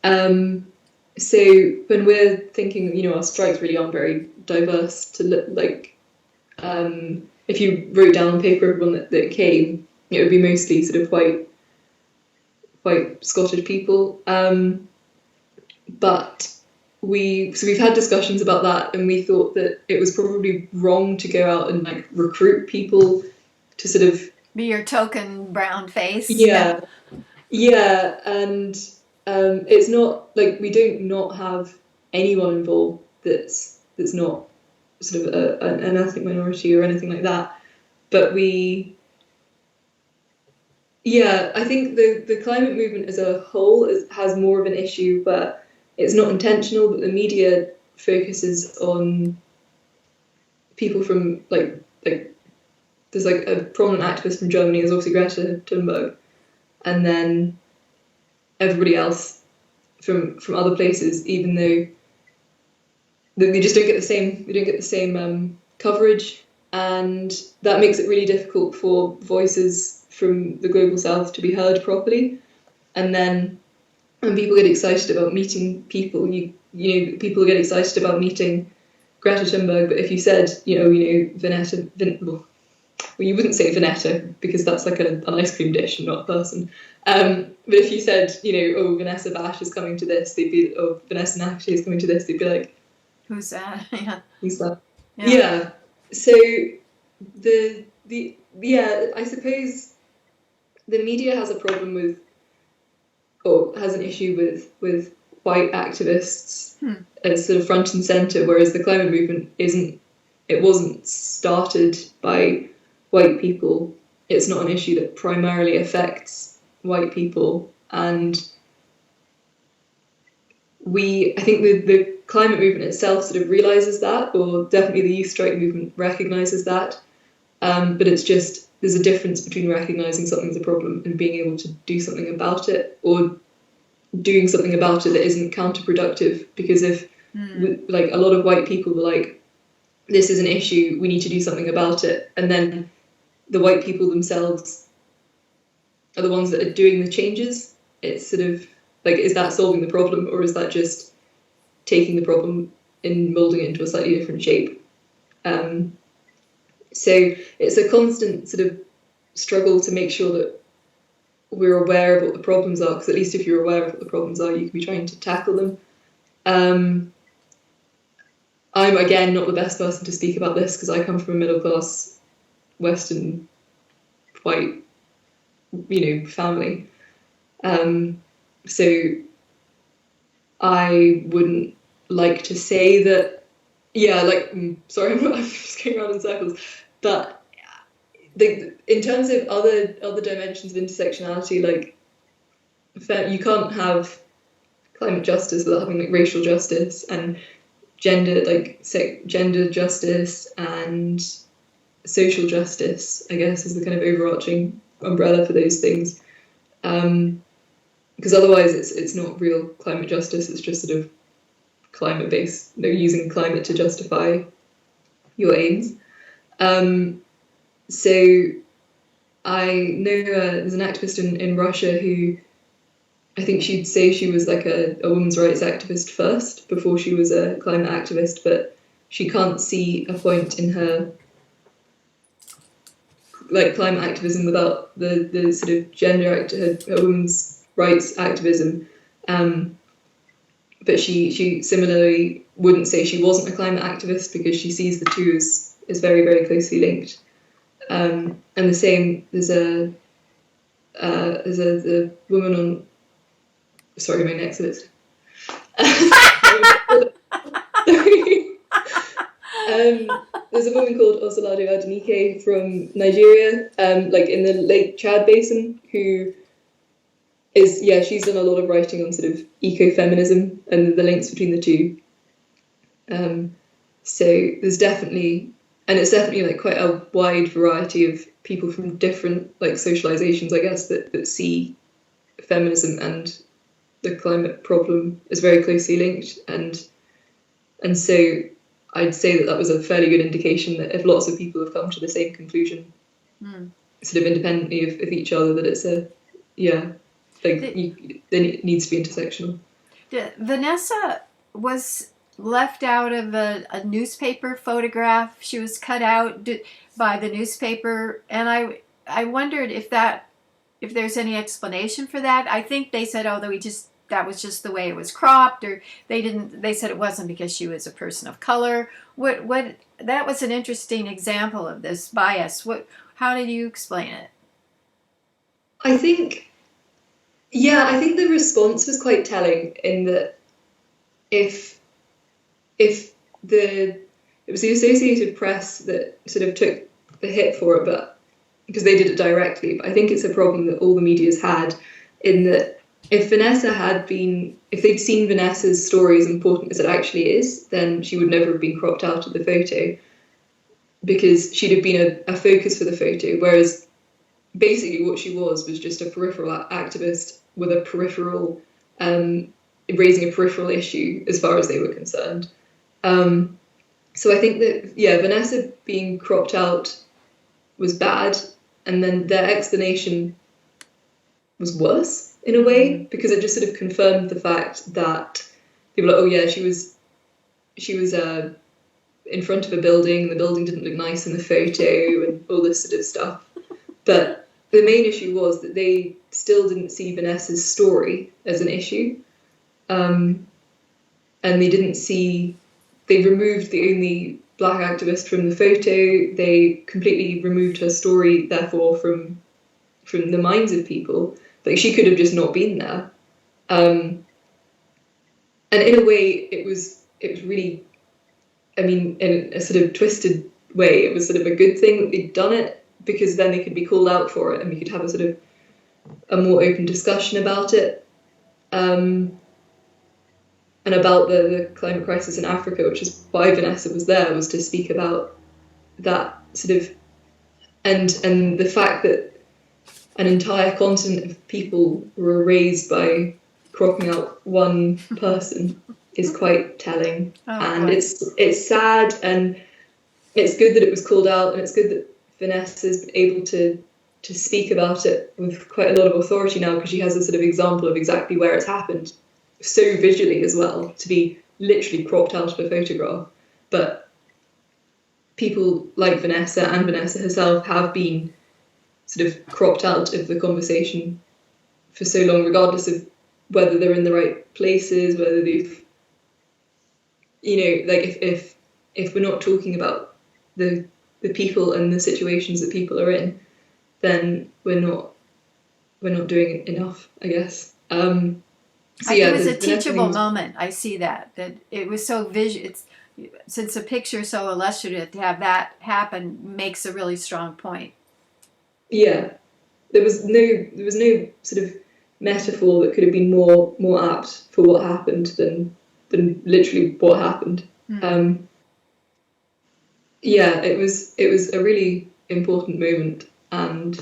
So when we're thinking, our strikes really aren't very diverse to look like. If you wrote down on paper everyone that came, it would be mostly sort of white Scottish people. But we've had discussions about that, and we thought that it was probably wrong to go out and like recruit people to sort of be your token brown face. Yeah, and it's not like we don't not have anyone involved that's not sort of an ethnic minority or anything like that. But I think the climate movement as a whole has more of an issue where it's not intentional, but the media focuses on people from like there's like a prominent activist from Germany, there's obviously Greta Thunberg, and then everybody else from other places, even though they just don't get the same coverage, and that makes it really difficult for voices from the global south to be heard properly. And then when people get excited about meeting people, people get excited about meeting Greta Thunberg, but if you said, Vanetta, well, you wouldn't say Vanetta because that's like an ice cream dish and not a person. But if you said, Vanessa Bash is coming to this, they'd be, Vanessa Nakati is coming to this, they'd be like, who's that? Yeah. Who's that? Yeah. So I suppose the media has a problem with, or has an issue with white activists as sort of front and center, whereas the climate movement wasn't started by white people. It's not an issue that primarily affects white people, and I think the climate movement itself sort of realizes that, or definitely the youth strike movement recognizes that, but it's just there's a difference between recognizing something's a problem and being able to do something about it, or doing something about it that isn't counterproductive. Because if like a lot of white people were like, this is an issue, we need to do something about it, and then the white people themselves are the ones that are doing the changes, it's sort of like, is that solving the problem, or is that just taking the problem and molding it into a slightly different shape? So it's a constant sort of struggle to make sure that we're aware of what the problems are, because at least if you're aware of what the problems are, you can be trying to tackle them. I'm again not the best person to speak about this because I come from a middle class Western white family, so I wouldn't like to say that. Sorry, I'm just going around in circles, but in terms of other dimensions of intersectionality, like you can't have climate justice without having like racial justice and gender justice and social justice, I guess, is the kind of overarching umbrella for those things. Because otherwise it's not real climate justice, it's just sort of climate based, using climate to justify your aims. So I know there's an activist in Russia who I think she'd say she was like a women's rights activist first before she was a climate activist, but she can't see a point in her like climate activism without the sort of her women's rights activism. But she similarly wouldn't say she wasn't a climate activist because she sees the two as very, very closely linked. And the same, there's a the woman on, sorry, my next list. There's a woman called Osalado Adenike from Nigeria, like in the Lake Chad Basin, who is, yeah, she's done a lot of writing on sort of ecofeminism and the links between the two. So there's definitely, and it's definitely like quite a wide variety of people from different like socializations, I guess, that see feminism and the climate problem as very closely linked, and so I'd say that was a fairly good indication that if lots of people have come to the same conclusion, sort of independently of each other, that it's a, yeah, like then it needs to be intersectional. Vanessa was left out of a newspaper photograph. She was cut out by the newspaper, and I wondered if there's any explanation for that. I think they said, oh, that was just the way it was cropped, or they said it wasn't because she was a person of color. What that was an interesting example of this bias. How did you explain it? I think the response was quite telling in that it was the Associated Press that sort of took the hit for it, but because they did it directly. But I think it's a problem that all the media's had, in that if they'd seen Vanessa's story as important as it actually is, then she would never have been cropped out of the photo, because she'd have been a focus for the photo, whereas basically what she was just a peripheral activist with a peripheral, raising a peripheral issue as far as they were concerned. So I think that, yeah, Vanessa being cropped out was bad, and then their explanation was worse in a way, because it just sort of confirmed the fact that they were like, oh yeah, she was in front of a building, the building didn't look nice in the photo, and all this sort of stuff. But the main issue was that they still didn't see Vanessa's story as an issue, and they removed the only black activist from the photo. They completely removed her story, therefore, from the minds of people. Like, she could have just not been there. And in a way, it was really, I mean, in a sort of twisted way, it was sort of a good thing that they'd done it, because then they could be called out for it and we could have a sort of a more open discussion about it. And about the climate crisis in Africa, which is why Vanessa was there, was to speak about that sort of, and the fact that an entire continent of people were erased by cropping out one person is quite telling. And right. It's sad, and it's good that it was called out, and it's good that Vanessa's able to speak about it with quite a lot of authority now, because she has a sort of example of exactly where it's happened, so visually as well, to be literally cropped out of a photograph. But people like Vanessa and Vanessa herself have been sort of cropped out of the conversation for so long, regardless of whether they're in the right places, whether they've, like if we're not talking about the people and the situations that people are in, then we're not doing enough, I guess. So yeah, it was a teachable moment. I see that it was so visual. Since the picture is so illustrative, to have that happen makes a really strong point. Yeah, there was no sort of metaphor that could have been more apt for what happened than literally what happened. Yeah, it was a really important moment, and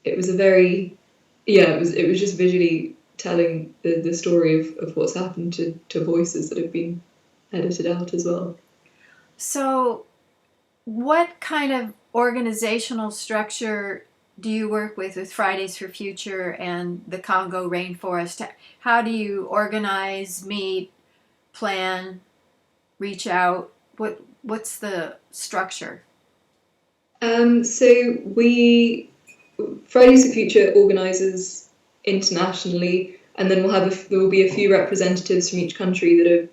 it was it was just visually telling the story of what's happened to voices that have been edited out as well. So what kind of organizational structure do you work with Fridays for Future and the Congo Rainforest? How do you organize, meet, plan, reach out? What's the structure? So we Fridays for Future organises internationally, and then there will be a few representatives from each country that are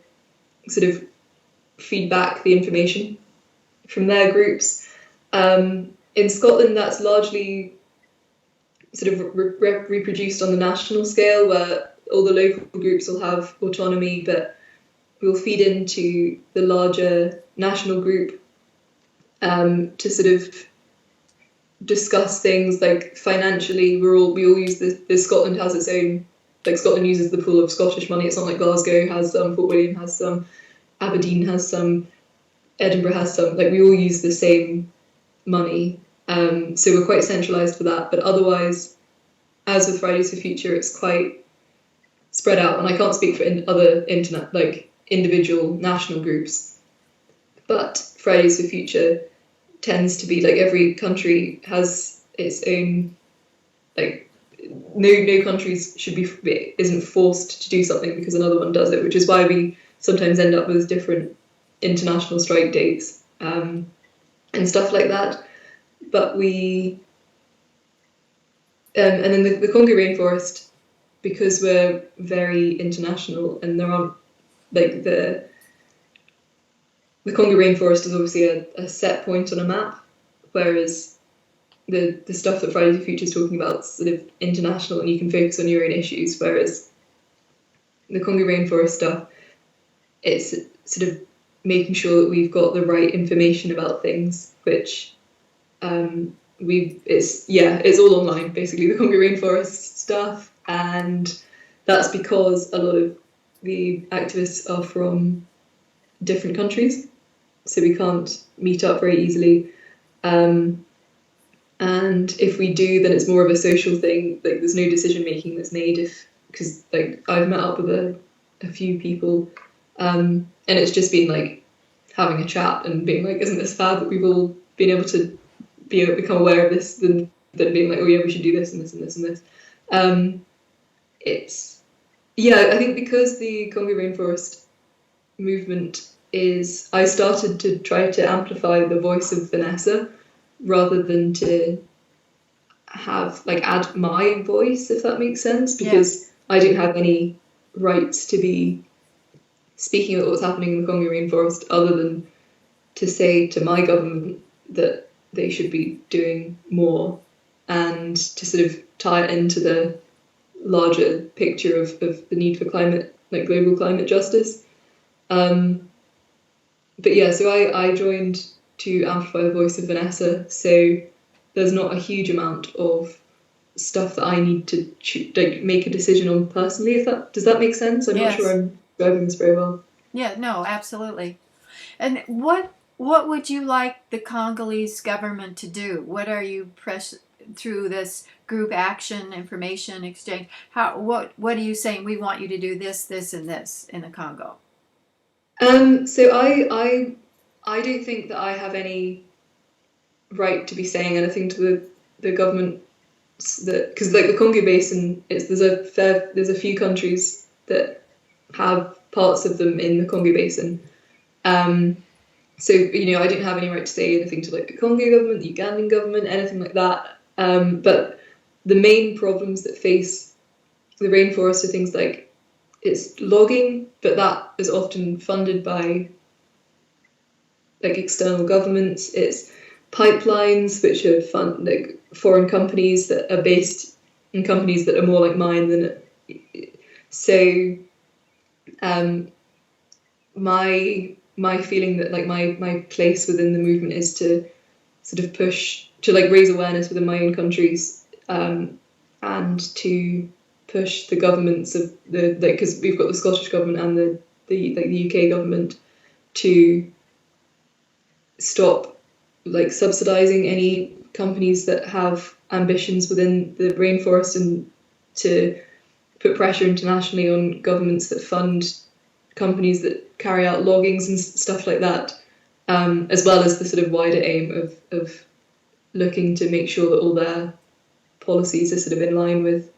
sort of feedback the information from their groups. In Scotland, that's largely sort of reproduced on the national scale, where all the local groups will have autonomy, but we'll feed into the larger national group to sort of discuss things like financially. We all use this. Scotland has its own, like Scotland uses the pool of Scottish money. It's not like Glasgow has some, Fort William has some, Aberdeen has some, Edinburgh has some. Like we all use the same money, so we're quite centralised for that. But otherwise, as with Fridays for Future, it's quite spread out. And I can't speak for other individual national groups, but Fridays for Future tends to be like every country has its own, like no countries isn't forced to do something because another one does it, which is why we sometimes end up with different international strike dates and stuff like that. But we and then the Congo rainforest, because we're very international and there aren't like the Congo rainforest is obviously a set point on a map, whereas the stuff that Fridays for Future is talking about is sort of international and you can focus on your own issues, whereas the Congo rainforest stuff, it's sort of making sure that we've got the right information about things, which it's all online, basically, the Congo rainforest stuff, and that's because a lot of the activists are from different countries, so we can't meet up very easily. And if we do, then it's more of a social thing. Like there's no decision making that's made because like I've met up with a few people, and it's just been like having a chat and being like, isn't this fab that we've all been able to become aware of this, than being like, oh yeah, we should do this and this and this and this. I think because the Congo rainforest movement I started to try to amplify the voice of Vanessa rather than to have add my voice, if that makes sense, because I don't have any rights to be speaking about what's happening in the Congo rainforest other than to say to my government that they should be doing more and to sort of tie it into the larger picture of the need for global climate justice. But yeah, so I joined to amplify the voice of Vanessa, so there's not a huge amount of stuff that I need to make a decision on personally. Does that make sense? I'm not sure I'm driving this very well. Yeah, no, absolutely. And what would you like the Congolese government to do? What are you through this group action information exchange? What are you saying? We want you to do this, this, and this in the Congo. So I don't think that I have any right to be saying anything to the government, because like the Congo Basin, there's a few countries that have parts of them in the Congo Basin. So I don't have any right to say anything to like the Congo government, the Ugandan government, anything like that. But the main problems that face the rainforest are things like it's logging, but that is often funded by like external governments. It's pipelines, which are foreign companies that are based in companies that are more like mine than so. My feeling that like my place within the movement is to sort of push to like raise awareness within my own countries, and to push the governments of because we've got the Scottish government and the UK government to stop like subsidising any companies that have ambitions within the rainforest, and to put pressure internationally on governments that fund companies that carry out loggings and stuff like that, as well as the sort of wider aim of looking to make sure that all their policies are sort of in line with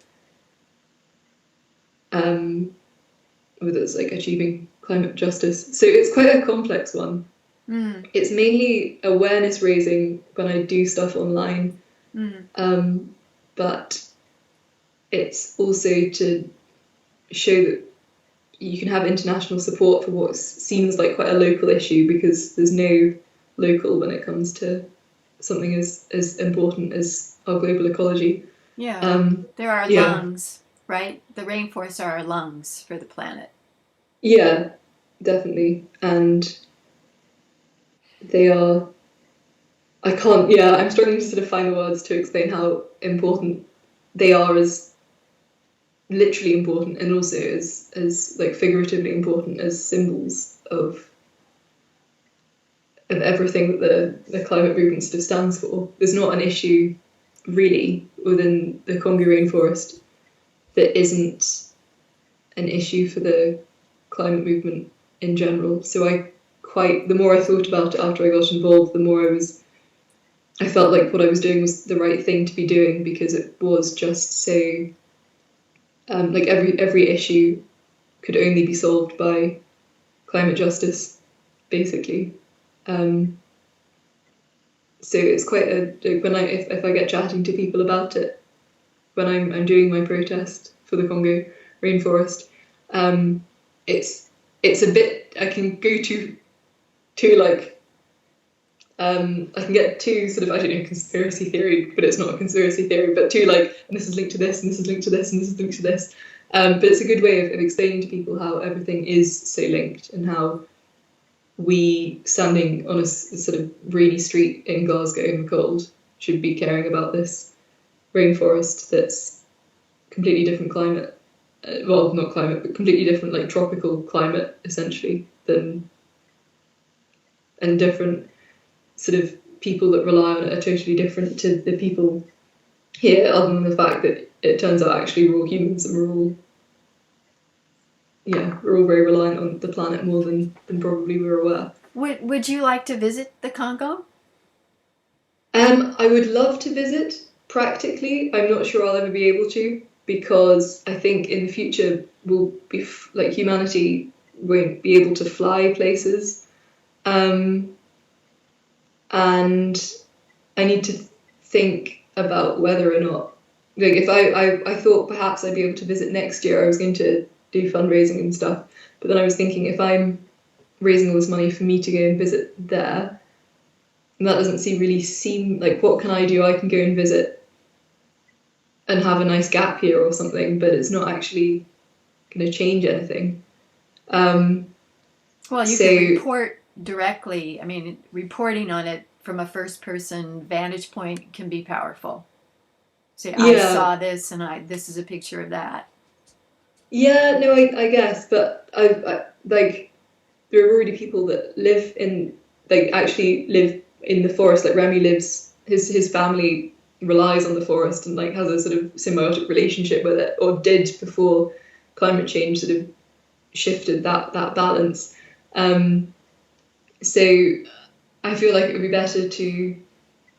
us like achieving climate justice. So it's quite a complex one. Mm. It's mainly awareness raising when I do stuff online, but it's also to show that you can have international support for what seems like quite a local issue, because there's no local when it comes to something as important as our global ecology. Yeah, there are Yeah, lungs, right? The rainforests are our lungs for the planet. yeah, definitely. And they are, I can't, yeah, I'm struggling to sort of find the words to explain how important they are, as literally important, and also as like figuratively important, as symbols of everything that the climate movement sort of stands for. There's not an issue really within the Congo rainforest that isn't an issue for the climate movement in general. So the more I thought about it after I got involved, the more I felt like what I was doing was the right thing to be doing, because it was just so like every issue could only be solved by climate justice, basically. So it's quite when if I get chatting to people about it when I'm doing my protest for the Congo rainforest, it's a bit, I can go to like I can get to sort of, I don't know, conspiracy theory, but it's not a conspiracy theory, but to like, and this is linked to this, and this is linked to this, and this is linked to this. But it's a good way of explaining to people how everything is so linked, and how we, standing on a sort of rainy street in Glasgow in the cold, should be caring about this rainforest that's completely different climate. Well, not climate, but completely different, like tropical climate, essentially, and different sort of people that rely on it are totally different to the people here, other than the fact that it turns out actually we're all humans, and we're all very reliant on the planet more than probably we're aware. Would you like to visit the Congo? I would love to visit. Practically, I'm not sure I'll ever be able to, because I think in the future we'll be like, humanity won't be able to fly places, and I need to think about whether or not, like, if I thought perhaps I'd be able to visit next year. I was going to do fundraising and stuff, but then I was thinking, if I'm raising all this money for me to go and visit there, and that doesn't really seem like, what can I do? I can go and visit and have a nice gap year or something, but it's not actually going to change anything. Well, you can report directly. I mean, reporting on it from a first-person vantage point can be powerful. Say, I saw this, and this is a picture of that. Yeah, no, I guess, but I like, there are already people that live in, like, actually live in the forest. Like, Remy lives, his family relies on the forest and like has a sort of symbiotic relationship with it, or did, before climate change sort of shifted that balance. So I feel like it would be better to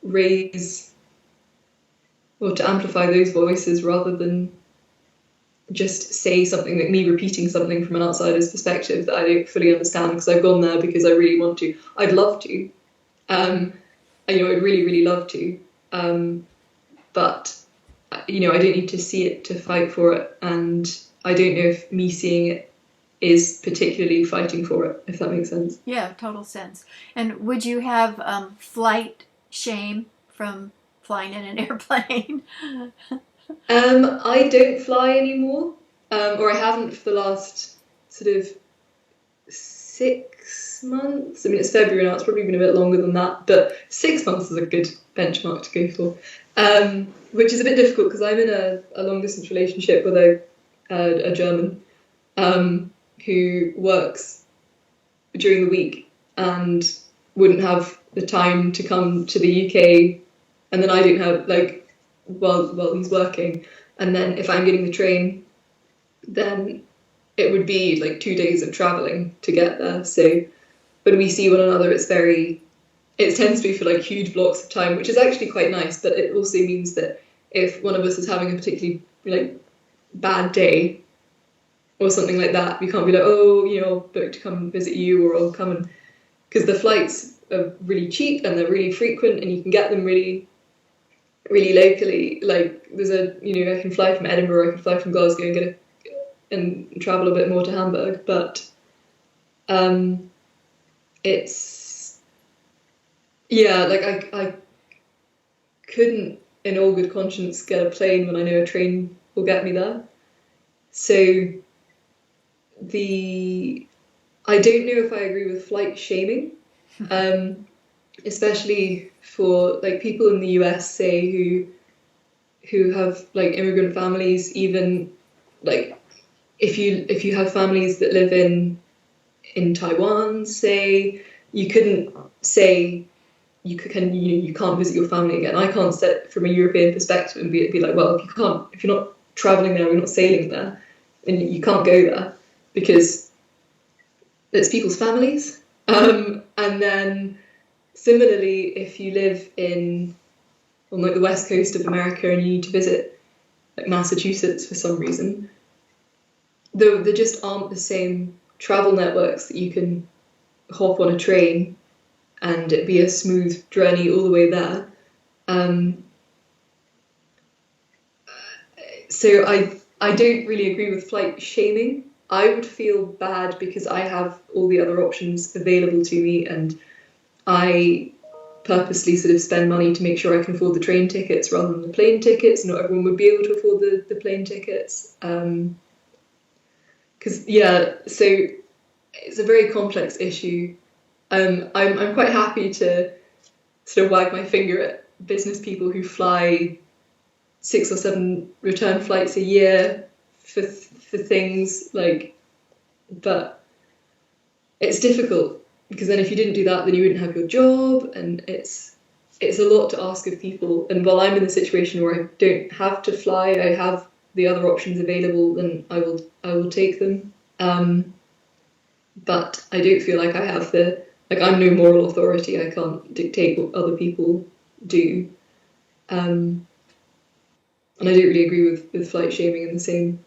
raise or to amplify those voices, rather than just say something, like me repeating something from an outsider's perspective that I don't fully understand, because I've gone there because I really want to. I'd love to. I'd really, really love to. But, I don't need to see it to fight for it. And I don't know if me seeing it is particularly fighting for it, if that makes sense. Yeah, total sense. And would you have flight shame from flying in an airplane? I don't fly anymore, or I haven't for the last sort of 6 months. I mean, it's February now, it's probably been a bit longer than that, but 6 months is a good benchmark to go for, which is a bit difficult because I'm in a long distance relationship with a German who works during the week and wouldn't have the time to come to the UK, and then I don't have, like, while he's working, and then if I'm getting the train, then it would be like 2 days of travelling to get there. So when we see one another, it tends to be for like huge blocks of time, which is actually quite nice, but it also means that if one of us is having a particularly like bad day or something like that, we can't be like, oh, I'll book to come visit you, or I'll come and, because the flights are really cheap and they're really frequent and you can get them really, really locally. Like there's I can fly from Edinburgh, I can fly from Glasgow and travel a bit more to Hamburg, but it's, yeah, like I couldn't in all good conscience get a plane when I know a train will get me there. So I don't know if I agree with flight shaming, especially for like people in the US, say, who have like immigrant families. Even like if you have families that live in Taiwan, say, you couldn't say you can't visit your family again. I can't sit from a European perspective and be like, well, if you're not traveling there, you're not sailing there, and you can't go there because it's people's families. And then similarly, if you live on like the west coast of America and you need to visit like Massachusetts for some reason, there just aren't the same travel networks that you can hop on a train and it'd be a smooth journey all the way there. So I don't really agree with flight shaming. I would feel bad because I have all the other options available to me, and I purposely sort of spend money to make sure I can afford the train tickets rather than the plane tickets. Not everyone would be able to afford the plane tickets. Because, yeah, so it's a very complex issue. I'm quite happy to sort of wag my finger at business people who fly 6 or 7 return flights a year for things like, but it's difficult because then if you didn't do that, then you wouldn't have your job, and it's a lot to ask of people. And while I'm in the situation where I don't have to fly, I have the other options available, then I will take them. But I don't feel like I have I'm no moral authority. I can't dictate what other people do. And I don't really agree with flight shaming in the same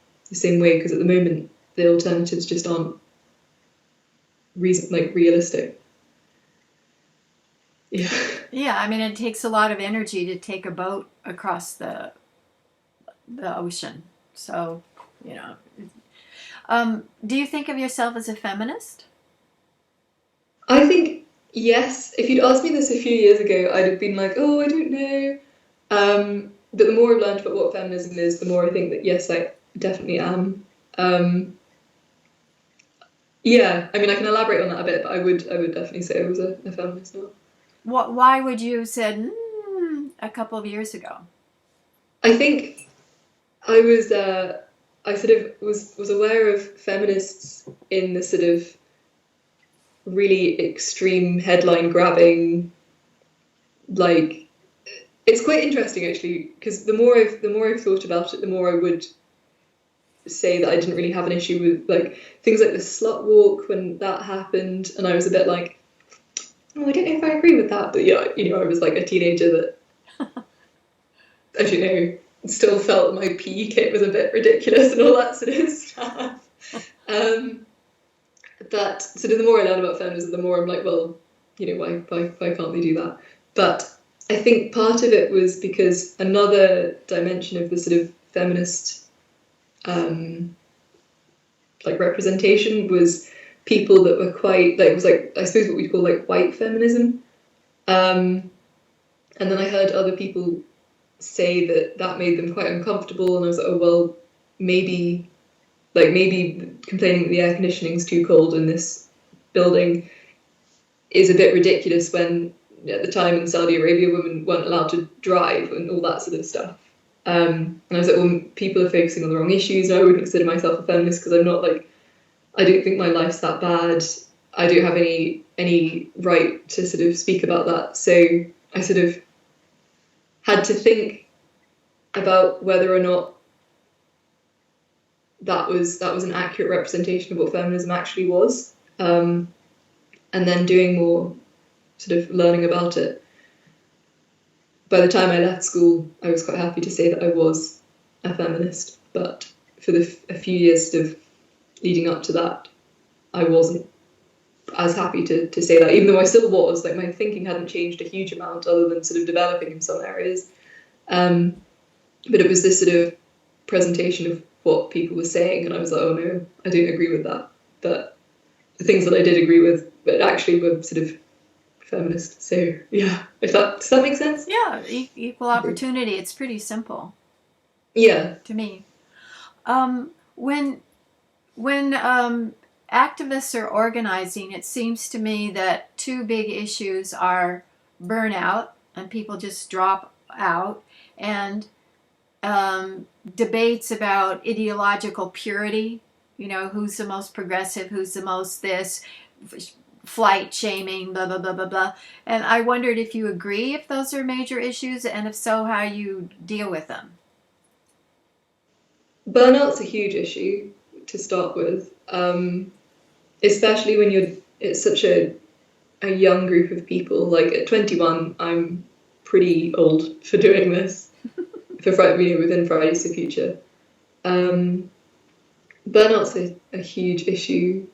way, because at the moment the alternatives just aren't realistic. Yeah. Yeah, I mean, it takes a lot of energy to take a boat across the ocean. So, you know, do you think of yourself as a feminist? I think yes. If you'd asked me this a few years ago, I'd have been like, oh, I don't know. But the more I've learned about what feminism is, the more I think that yes, I definitely am. Yeah, I mean, I can elaborate on that a bit, but I would definitely say I was a feminist now. Why would you have said a couple of years ago? I think I sort of was aware of feminists in the sort of really extreme headline grabbing, like, it's quite interesting actually, because the more I've thought about it, the more I would say that I didn't really have an issue with like things like the slut walk when that happened, and I was a bit like, oh, I don't know if I agree with that, but yeah, I was like a teenager that, as you know, still felt my PE kit was a bit ridiculous and all that sort of stuff. But sort of the more I learn about feminism, the more I'm like, well, why can't they do that? But I think part of it was because another dimension of the sort of feminist like representation was people that were quite like, it was like, I suppose what we'd call like white feminism. And then I heard other people say that made them quite uncomfortable, and I was like, oh well, maybe complaining that the air conditioning's too cold in this building is a bit ridiculous when at the time in Saudi Arabia women weren't allowed to drive and all that sort of stuff. And I was like, well, people are focusing on the wrong issues. I wouldn't consider myself a feminist because I'm not like, I don't think my life's that bad. I don't have any right to sort of speak about that. So I sort of had to think about whether or not that was an accurate representation of what feminism actually was, and then doing more sort of learning about it. by the time I left school, I was quite happy to say that I was a feminist. But for a few years of leading up to that, I wasn't as happy to say that, even though I still was. Like, my thinking hadn't changed a huge amount, other than sort of developing in some areas. But it was this sort of presentation of what people were saying, and I was like, oh no, I don't agree with that. But the things that I did agree with, but actually were sort of feminist. So yeah, if that does that make sense? Yeah, equal opportunity. It's pretty simple. Yeah. To me. When activists are organizing, it seems to me that two big issues are burnout, and people just drop out, and debates about ideological purity. You know, who's the most progressive, who's the most this, flight shaming, blah, blah, blah, blah, blah. And I wondered if you agree if those are major issues, and if so, how you deal with them. Burnout's a huge issue to start with, especially when it's such a young group of people. Like, at 21, I'm pretty old for doing this, for Friday, within Fridays for Future. Burnout's a huge issue,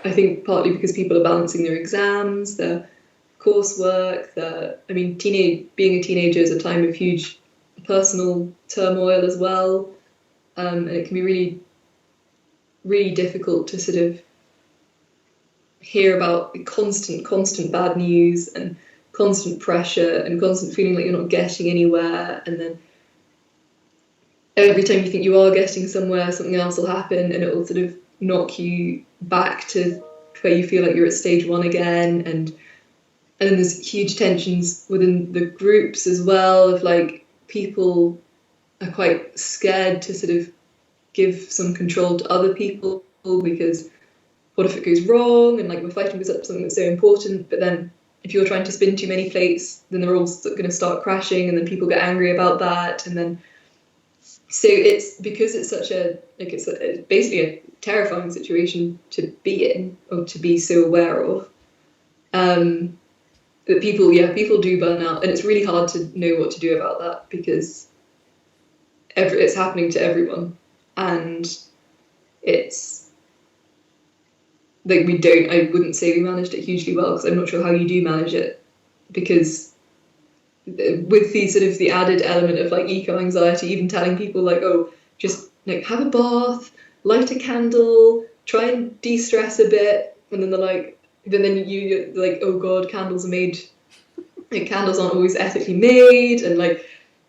I think, partly because people are balancing their exams, their coursework, being a teenager is a time of huge personal turmoil as well. And it can be really, really difficult to sort of hear about constant bad news and constant pressure and constant feeling like you're not getting anywhere. And then every time you think you are getting somewhere, something else will happen, and it will sort of knock you back to where you feel like you're at stage one again. And then there's huge tensions within the groups as well, of like, people are quite scared to sort of give some control to other people, because what if it goes wrong, and like, we're fighting for something that's so important, but then if you're trying to spin too many plates, then they're all going to start crashing, and then people get angry about that. And then so it's because it's such it's basically a terrifying situation to be in, or to be so aware of, that people do burn out, and it's really hard to know what to do about that, because it's happening to everyone. And it's like, I wouldn't say we managed it hugely well, because I'm not sure how you do manage it, because with the added element of like eco anxiety, even telling people like, oh, just like have a bath, light a candle, try and de-stress a bit, and then they're like, then you're like, oh god, candles aren't always ethically made, and like,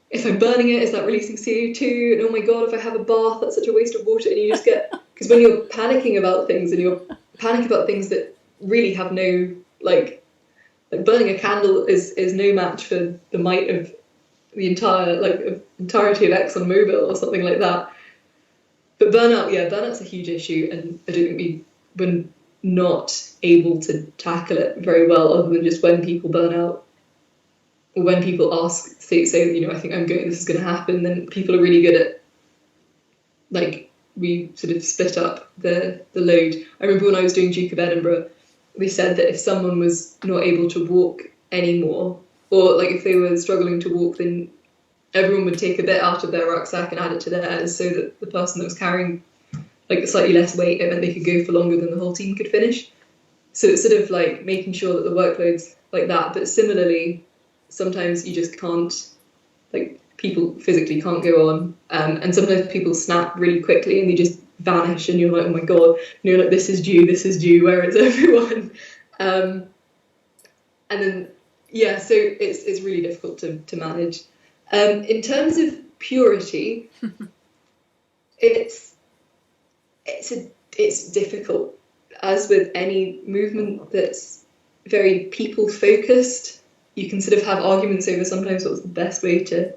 if I'm burning it, is that releasing CO2? And oh my god, if I have a bath, that's such a waste of water. And you just get, because when you're panicking about things, and you're panicking about things that really have no, like burning a candle is no match for the might of the entirety of ExxonMobil or something like that. But burnout's a huge issue, and I don't think we're not able to tackle it very well, other than just when people burn out, or when people say, I think this is going to happen, then people are really good at, like, we sort of split up the load. I remember when I was doing Duke of Edinburgh, they said that if someone was not able to walk anymore, or like if they were struggling to walk, then everyone would take a bit out of their rucksack and add it to theirs, so that the person that was carrying like slightly less weight, it meant they could go for longer than the whole team could finish. So it's sort of like making sure that the workload's like that. But similarly, sometimes you just can't, like, people physically can't go on, and sometimes people snap really quickly and they just vanish, and you're like, oh my god, like, this is due, where is everyone? And then so it's really difficult to manage. In terms of purity, it's difficult, as with any movement that's very people focused. You can sort of have arguments over sometimes what's the best way to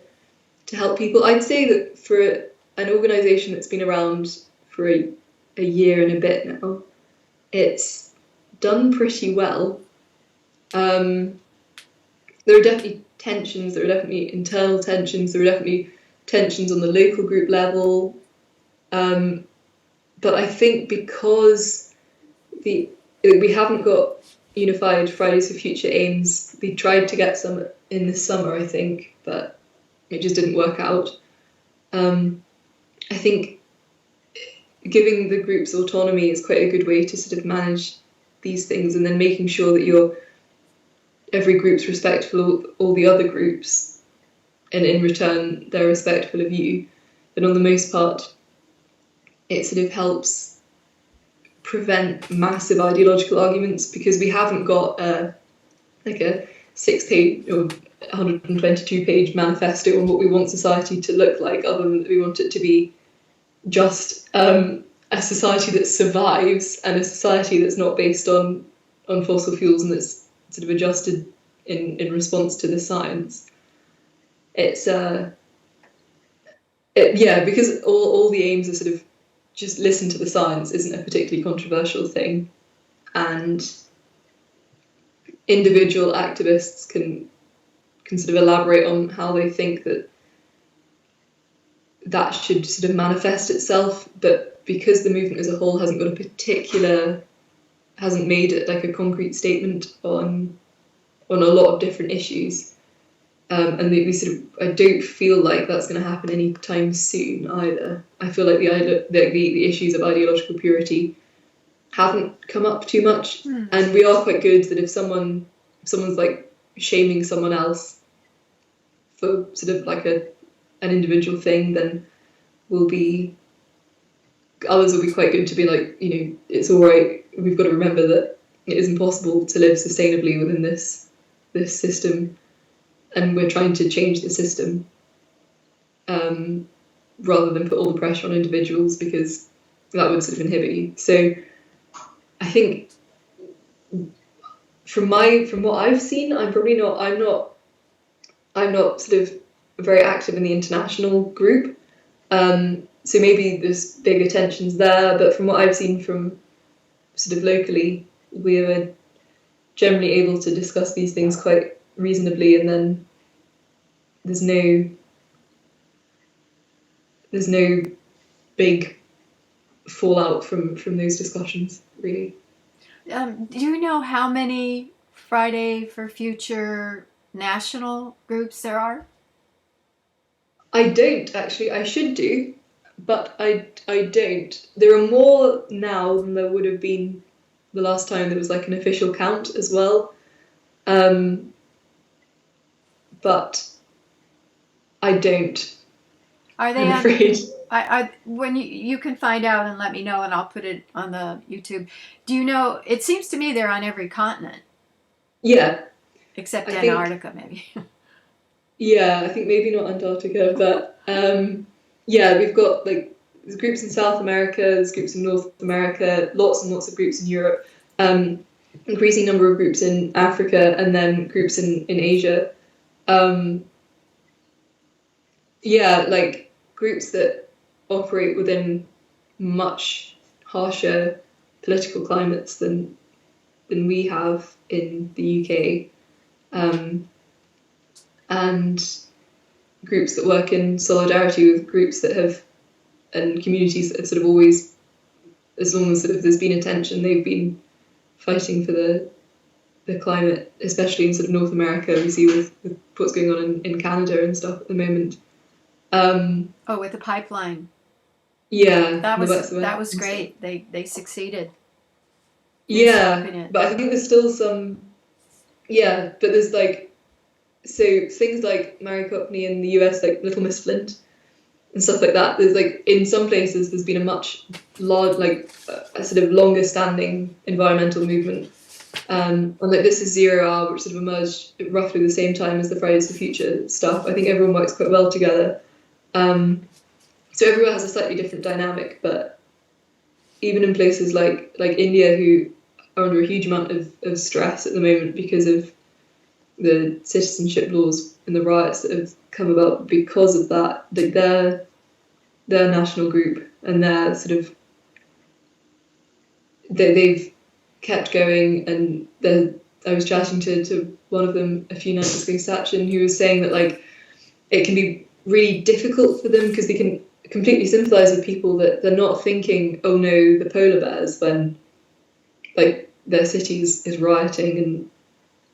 help people. I'd say that for an organisation that's been around for a year and a bit now, it's done pretty well. There are definitely tensions, there are definitely internal tensions, there are definitely tensions on the local group level. But I think because we haven't got unified Fridays for Future aims. We tried to get some in this summer, I think, but it just didn't work out. I think giving the groups autonomy is quite a good way to sort of manage these things, and then making sure that every group's respectful of all the other groups, and in return they're respectful of you. But on the most part, it sort of helps prevent massive ideological arguments, because we haven't got a 6-page or 122-page manifesto on what we want society to look like, other than that we want it to be just a society that survives, and a society that's not based on fossil fuels, and that's sort of adjusted in response to the science. It's because all the aims are sort of just listen to the science isn't a particularly controversial thing, and individual activists can sort of elaborate on how they think that should sort of manifest itself. But because the movement as a whole hasn't made it like a concrete statement on a lot of different issues, and I don't feel like that's going to happen anytime soon either. I feel like the issues of ideological purity haven't come up too much, and we are quite good that if someone's like shaming someone else for sort of like an individual thing, then others will be quite good to be like, it's all right. We've got to remember that it is impossible to live sustainably within this system, and we're trying to change the system, rather than put all the pressure on individuals, because that would sort of inhibit you. So I think from what I've seen, I'm not sort of very active in the international group. So maybe there's bigger tensions there, but from what I've seen from sort of locally, we were generally able to discuss these things quite reasonably, and then there's no big fallout from those discussions, really. Do you know how many Friday for Future national groups there are? I don't actually. I should do, but I don't. There are more now than there would have been the last time there was like an official count as well. But I don't. Are they? I'm afraid. When you can find out and let me know, and I'll put it on the YouTube. Do you know? It seems to me they're on every continent. Yeah. Except Antarctica, maybe. Yeah, I think maybe not Antarctica, but we've got like there's groups in South America, there's groups in North America, lots and lots of groups in Europe, increasing number of groups in Africa, and then groups in Asia. Like groups that operate within much harsher political climates than we have in the UK. And groups that work in solidarity with groups that have, and communities that have sort of always, as long as sort of there's been attention, they've been fighting for the climate, especially in sort of North America. We see with what's going on in Canada and stuff at the moment. With the pipeline. Yeah, that was great. They succeeded. Yeah, but I think there's still some. Yeah, but there's like. So things like Mary Cockney in the US, like Little Miss Flint and stuff like that, there's like in some places there's been a much large, like a sort of longer standing environmental movement. And like This Is Zero Hour, which sort of emerged at roughly the same time as the Fridays for Future stuff. I think everyone works quite well together. So everywhere has a slightly different dynamic, but even in places like India, who are under a huge amount of stress at the moment because of the citizenship laws and the riots that have come about because of that, like their national group and their sort of they've kept going. And I was chatting to one of them a few nights ago, Sachin, who was saying that like it can be really difficult for them because they can completely sympathise with people that they're not thinking, oh no, the polar bears, when like their cities is rioting and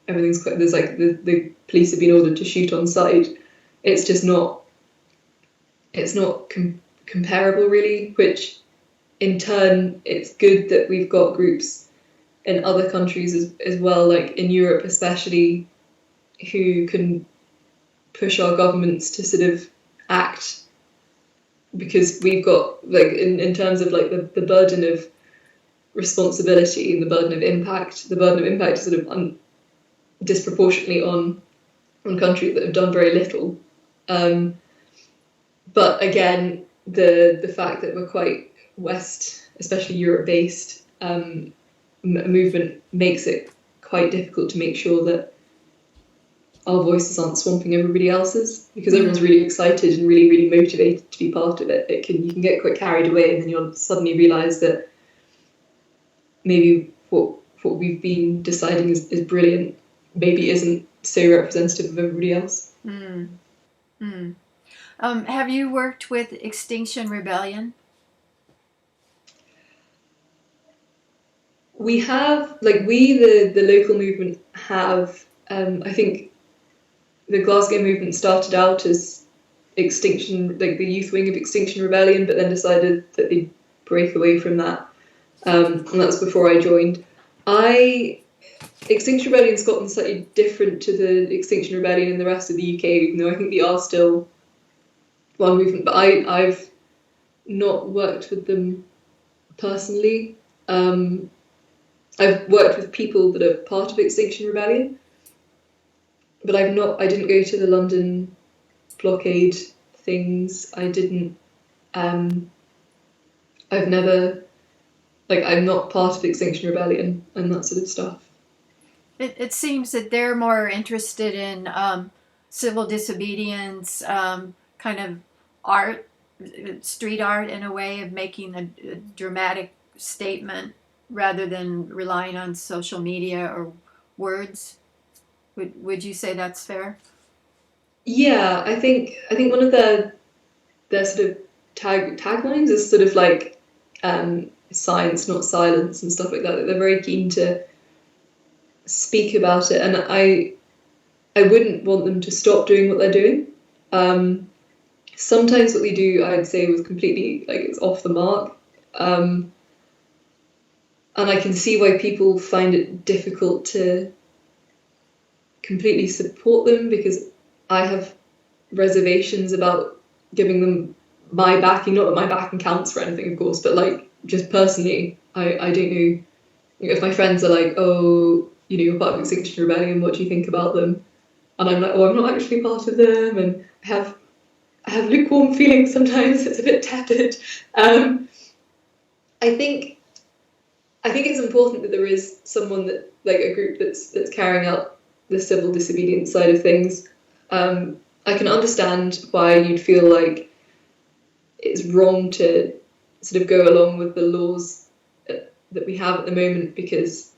everything's there's like the police have been ordered to shoot on sight. It's just not. It's not comparable really. Which in turn, it's good that we've got groups in other countries as well, like in Europe especially, who can push our governments to sort of act, because we've got like in terms of like the burden of responsibility and the burden of impact is sort of disproportionately on countries that have done very little. But again, the fact that we're quite West, especially Europe based, movement makes it quite difficult to make sure that our voices aren't swamping everybody else's, because everyone's really excited and really, really motivated to be part of it. You can get quite carried away, and then you'll suddenly realise that maybe what we've been deciding is brilliant maybe isn't so representative of everybody else. Have you worked with Extinction Rebellion? We have, the local movement have, I think the Glasgow movement started out as Extinction, like the youth wing of Extinction Rebellion, but then decided that they'd break away from that. And that's before I joined. Extinction Rebellion in Scotland is slightly different to the Extinction Rebellion in the rest of the UK, even though I think they are still one movement. But I've not worked with them personally. I've worked with people that are part of Extinction Rebellion, but I didn't go to the London blockade things. I didn't. I'm not part of Extinction Rebellion and that sort of stuff. It seems that they're more interested in civil disobedience, kind of art, street art, in a way of making a dramatic statement rather than relying on social media or words. Would you say that's fair? Yeah, I think one of their sort of taglines is sort of like science, not silence, and stuff like that. They're very keen to speak about it, and I wouldn't want them to stop doing what they're doing. Sometimes what they do, I'd say, was completely it's off the mark, and I can see why people find it difficult to completely support them, because I have reservations about giving them my backing. Not that my backing counts for anything, of course, but just personally, I don't know if my friends are like, oh, you're part of Extinction Rebellion, what do you think about them? And I'm like, oh, I'm not actually part of them, and I have lukewarm feelings sometimes. It's a bit tepid. I think it's important that there is someone that, a group that's carrying out the civil disobedience side of things. I can understand why you'd feel like it's wrong to sort of go along with the laws that we have at the moment, because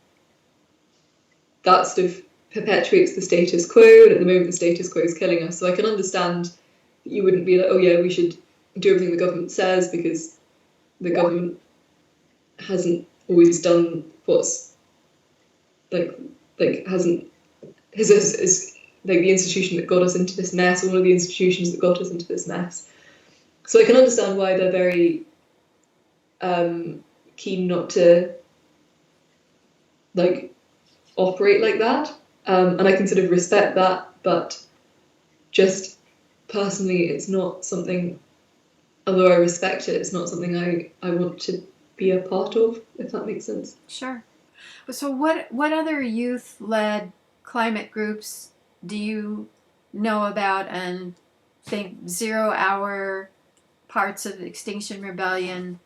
that sort of perpetuates the status quo, and at the moment the status quo is killing us. So I can understand that you wouldn't be like, oh yeah, we should do everything the government says, because the government hasn't always done what's hasn't is the institution that got us into this mess, or one of the institutions that got us into this mess. So I can understand why they're very keen not to operate like that, and I can sort of respect that, but just personally, it's not something, although I respect it, it's not something I want to be a part of, if that makes sense. Sure. So what other youth-led climate groups do you know about and think 0 hour, parts of Extinction Rebellion,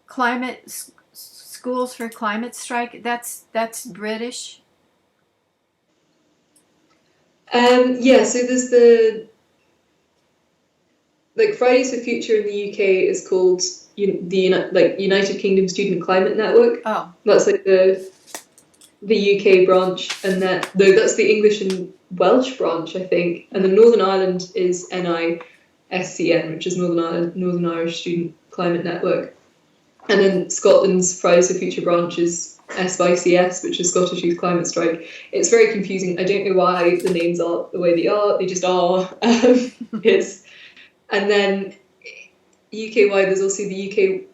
climate schools for climate strike? That's British. Yeah, so there's the Fridays for Future in the UK is called the United Kingdom Student Climate Network. Oh, that's the UK branch, and that's the English and Welsh branch, I think. And then Northern Ireland is NISCN, which is Northern Irish Student Climate Network. And then Scotland's Fridays for Future branch is SYCS, which is Scottish Youth Climate Strike. It's very confusing. I don't know why the names are the way they are. They just are. And then UK-wide, there's also the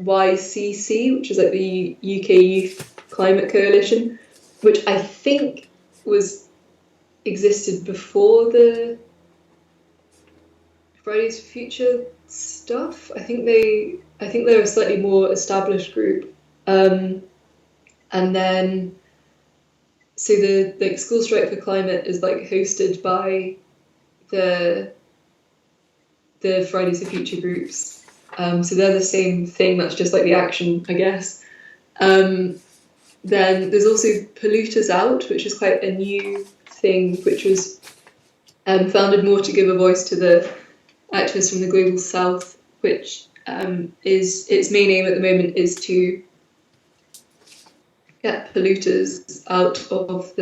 UKYCC, which is like the UK Youth Climate Coalition, which I think existed before the Fridays for Future stuff. I think they're a slightly more established group. And then, so the School Strike for Climate is like hosted by the Fridays for Future groups. So they're the same thing. That's just like the action, I guess. Then there's also Polluters Out, which is quite a new thing, which was founded more to give a voice to the activists from the Global South, which is its main aim at the moment is to get polluters out of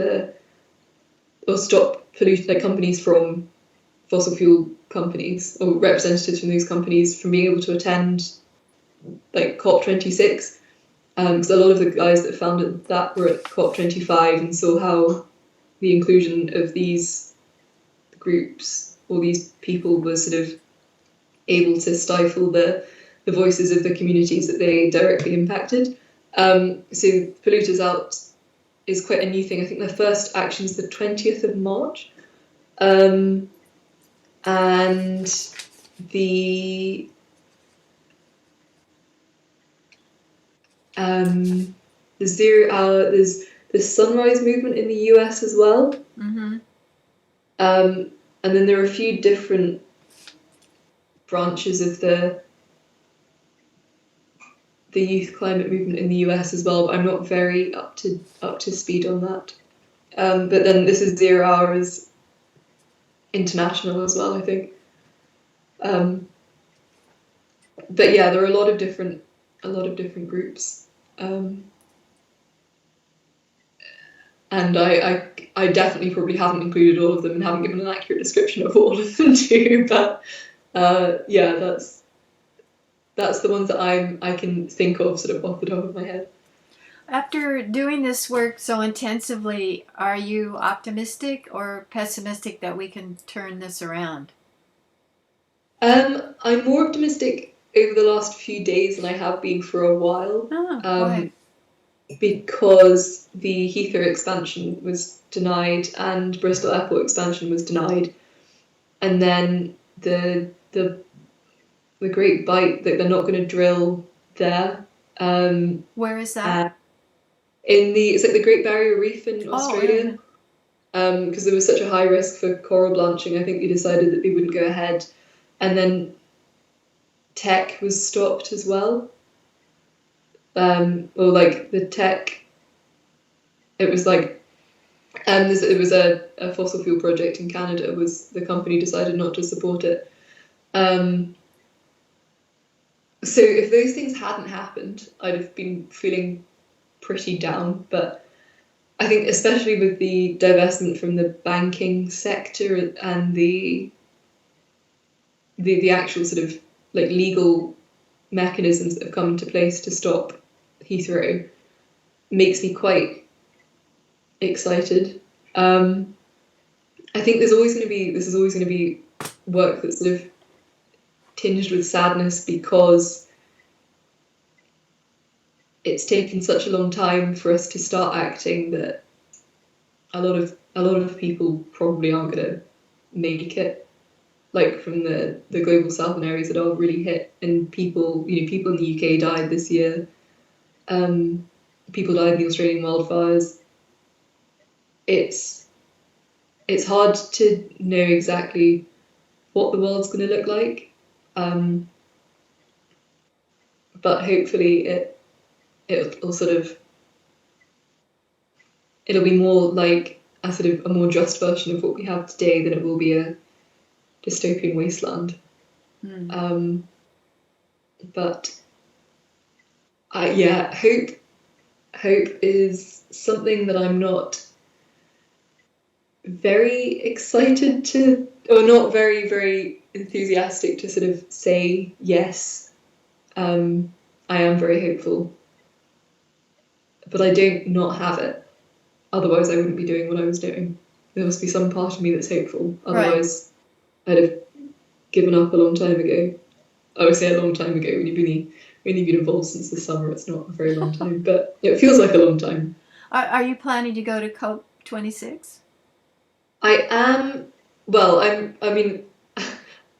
or stop like companies from fossil fuel companies or representatives from these companies from being able to attend like COP26. Because a lot of the guys that founded that were at COP25 and saw how the inclusion of these groups or these people was sort of able to stifle the voices of the communities that they directly impacted. So Polluters Out is quite a new thing. I think their first action is the 20th of March. And the Zero Hour, there's the Sunrise Movement in the US as well. Mm-hmm. And then there are a few different branches of the youth climate movement in the US as well, but I'm not very up to speed on that. But then this is Zero Hour is international as well, I think. But yeah, there are a lot of different groups. And I definitely probably haven't included all of them and haven't given an accurate description of all of them too. But yeah, that's the ones that I can think of sort of off the top of my head. After doing this work so intensively, are you optimistic or pessimistic that we can turn this around? I'm more optimistic over the last few days than I have been for a while. Why? Because the Heathrow expansion was denied and Bristol Airport expansion was denied, and then the Great Bight that they're not going to drill there. Where is that? It's like the Great Barrier Reef in Australia. Because there was such a high risk for coral blanching, I think they decided that they wouldn't go ahead, and then tech was stopped as well. Or like the tech, it was like, it was a fossil fuel project in Canada. Was the company decided not to support it? So if those things hadn't happened, I'd have been feeling pretty down. But I think especially with the divestment from the banking sector and the actual sort of like legal mechanisms that have come into place to stop Heathrow makes me quite excited. I think this is always going to be work that's sort of tinged with sadness because it's taken such a long time for us to start acting that a lot of people probably aren't going to make it. Like from the global southern areas that are really hit, and people in the UK died this year. People died in the Australian wildfires. It's hard to know exactly what the world's going to look like, but hopefully it'll be more like a sort of a more just version of what we have today than it will be a dystopian wasteland. But hope is something that I'm not very excited to, or not very, very enthusiastic to sort of say yes. I am very hopeful, but I don't not have it. Otherwise, I wouldn't be doing what I was doing. There must be some part of me that's hopeful. Right. Otherwise, I'd have given up a long time ago. I would say a long time ago. When you've been involved since the summer, it's not a very long time, but it feels like a long time. Are you planning to go to COP26? I am. Well, I mean,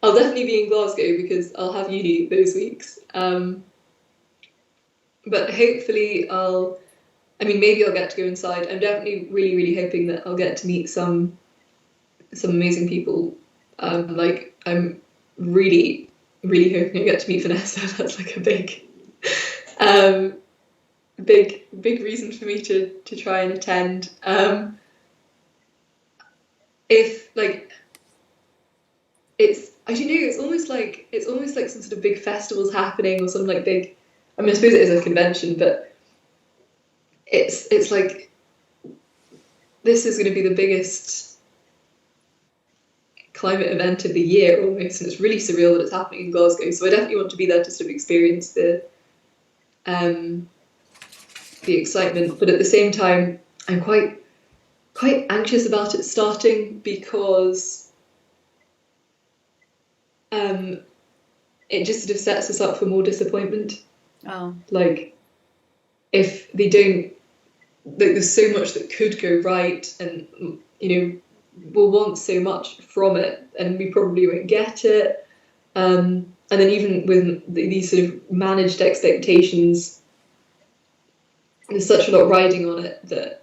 I'll definitely be in Glasgow because I'll have uni those weeks. But hopefully, I mean, maybe I'll get to go inside. I'm definitely really, really hoping that I'll get to meet some amazing people. Like I'm really, really hoping I get to meet Vanessa. That's like a um, big reason for me to try and attend. If like it's, I don't know, it's almost like some sort of big festivals happening or some like big. I mean, I suppose it is a convention, but it's like this is going to be the biggest climate event of the year almost, and it's really surreal that it's happening in Glasgow. So I definitely want to be there to sort of experience the excitement, but at the same time, I'm quite anxious about it starting because it just sort of sets us up for more disappointment. Oh, Like if they don't, like, there's so much that could go right, and we'll want so much from it, and we probably won't get it. And then even with these sort of managed expectations, there's such a lot riding on it that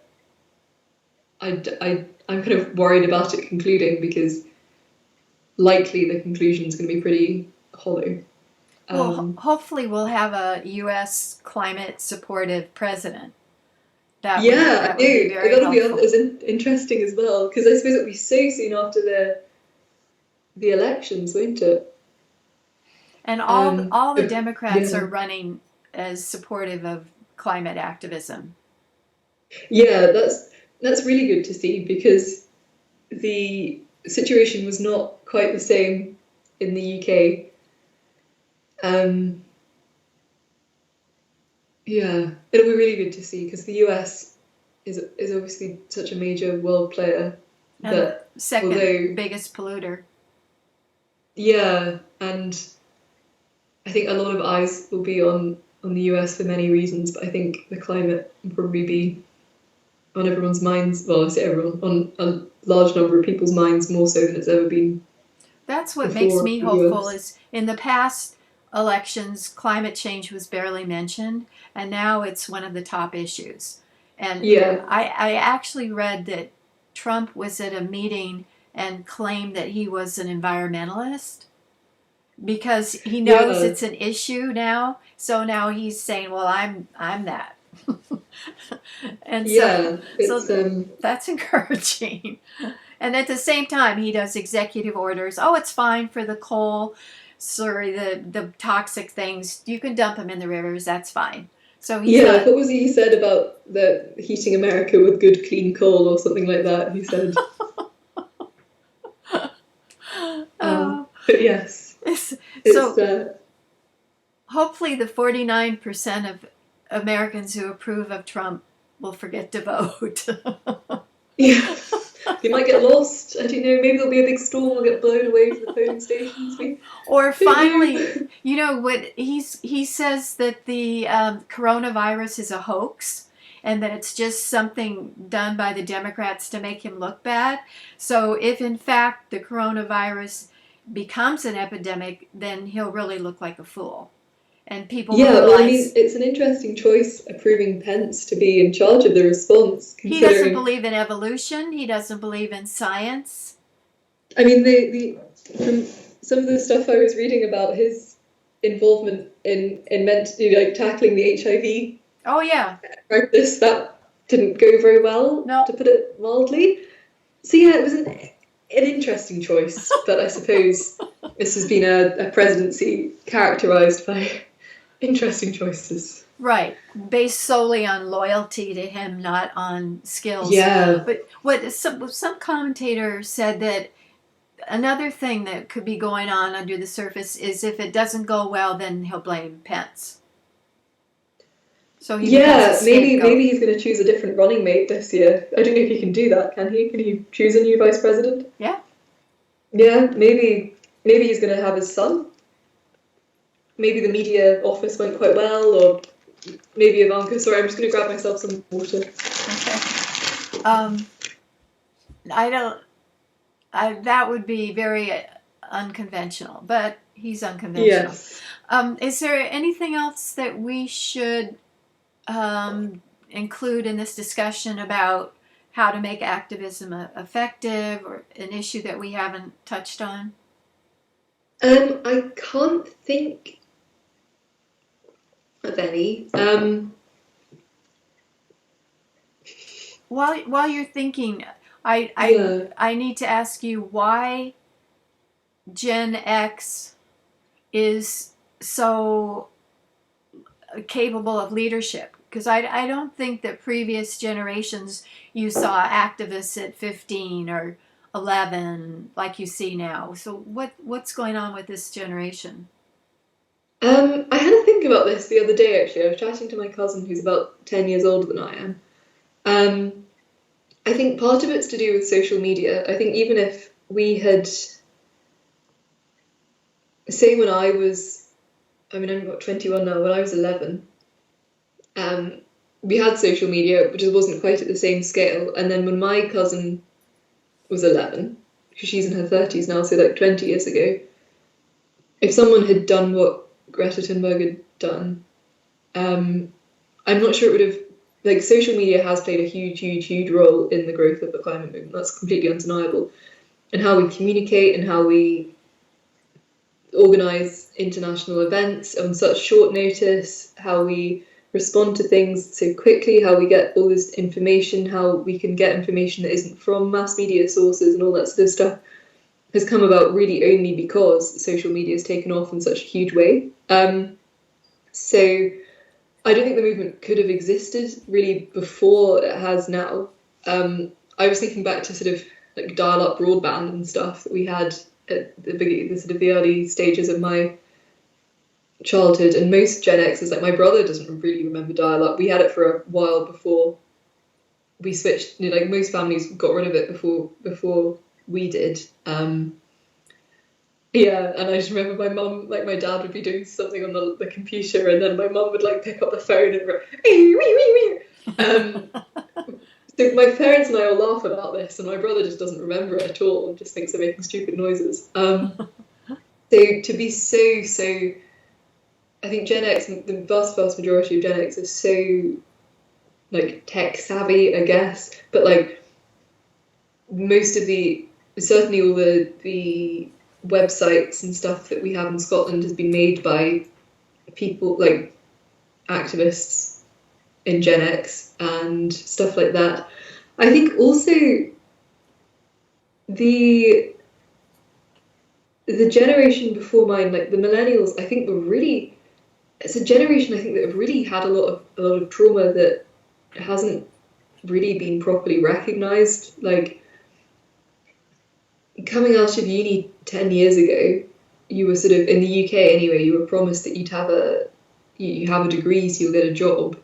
I'm kind of worried about it concluding because likely the conclusion is going to be pretty hollow. well, hopefully we'll have a U.S. climate supportive president. Yeah, I That would be do. very That'll be helpful. as interesting as well because I suppose it'll be so soon after the elections, won't it? And all the Democrats Yeah, are running as supportive of climate activism. yeah, that's really good to see because the situation was not quite the same in the UK. Um, yeah, it'll be really good to see because the US is obviously such a major world player And the that second although biggest polluter. yeah, and I think a lot of eyes will be on the US for many reasons, but I think the climate will probably be on everyone's minds. Well, I say everyone, on a large number of people's minds more so than it's ever been That's what makes before me the hopeful US. is in the past elections, climate change was barely mentioned, and now it's one of the top issues. And Yeah, I actually read that Trump was at a meeting and claimed that he was an environmentalist because he knows yeah, it's an issue now. So now he's saying, "Well, I'm that," and yeah. so It's that's encouraging. And at the same time, he does executive orders. Oh, it's fine for the coal, sorry, the toxic things. You can dump them in the rivers. That's fine. So he's yeah. not. What was it he said about the heating America with good clean coal or something like that? He said, Oh, but yes, it's so hopefully the 49% of Americans who approve of Trump will forget to vote. yeah. They might get lost. I don't know. Maybe there'll be a big storm. We'll get blown away from the polling stations. We Or don't finally, know. what he says that the coronavirus is a hoax and that it's just something done by the Democrats to make him look bad. So if in fact the coronavirus becomes an epidemic, then he'll really look like a fool, and people will Yeah, well, I mean, realize it's an interesting choice approving Pence to be in charge of the response, he doesn't considering, believe in evolution. He doesn't believe in science. I mean, the from some of the stuff I was reading about his involvement in meant to do like tackling the HIV Oh yeah, crisis, that didn't go very well, no, to put it mildly. So yeah, it was an interesting choice, but I suppose this has been a presidency characterized by interesting choices. right, based solely on loyalty to him, not on skills. Yeah, But what some commentator said that another thing that could be going on under the surface is if it doesn't go well, then he'll blame Pence. So he becomes a Yeah, maybe scapegoat. maybe he's going to choose a different running mate this year. I don't know if he can do that, can he? Can he choose a new vice president? Yeah. Yeah, maybe he's going to have his son. Maybe the media office went quite well, or maybe Ivanka. Sorry, I'm just going to grab myself some water. Okay. I don't. That would be very unconventional, but he's unconventional. Yes. Is there anything else that we should include in this discussion about how to make activism effective, or an issue that we haven't touched on? I can't think of any. While you're thinking, Yeah. I need to ask you why Gen X is so capable of leadership, because I don't think that previous generations you saw activists at 15 or 11 like you see now. So what's going on with this generation? I had to think about this the other day, actually. I was chatting to my cousin who's about 10 years older than I am. Um, I think part of it's to do with social media. I think even if we had, say, when I was, I mean, I'm about 21 now, when I was 11, um, we had social media, but it wasn't quite at the same scale. And then when my cousin was 11, because she's in her 30s now, so like 20 years ago, if someone had done what Greta Thunberg had done, I'm not sure it would have. Like, social media has played a huge, huge, huge role in the growth of the climate movement. That's completely undeniable. And how we communicate and how we organise international events on such short notice, how we respond to things so quickly, how we get all this information, how we can get information that isn't from mass media sources and all that sort of stuff has come about really only because social media has taken off in such a huge way. So I don't think the movement could have existed really before it has now. I was thinking back to sort of like dial-up broadband and stuff that we had at the sort of the early stages of my childhood, and most Gen Xers, like my brother, doesn't really remember dial-up. We had it for a while before we switched. You know, like most families got rid of it before we did. Yeah, and I just remember my mum, like my dad would be doing something on the computer, and then my mum would like pick up the phone and go, "Wee, wee, wee, wee." So my parents and I all laugh about this, and my brother just doesn't remember it at all and just thinks they're making stupid noises. So to be so, I think Gen X, the vast majority of Gen X are so like tech savvy, I guess, but like most of certainly all the websites and stuff that we have in Scotland has been made by people like activists in Gen X and stuff like that. I think also the generation before mine, like the millennials, I think it's a generation I think that have really had a lot of trauma that hasn't really been properly recognised. Like coming out of uni 10 years ago, you were sort of, in the UK anyway, you were promised that you have a degree so you'll get a job.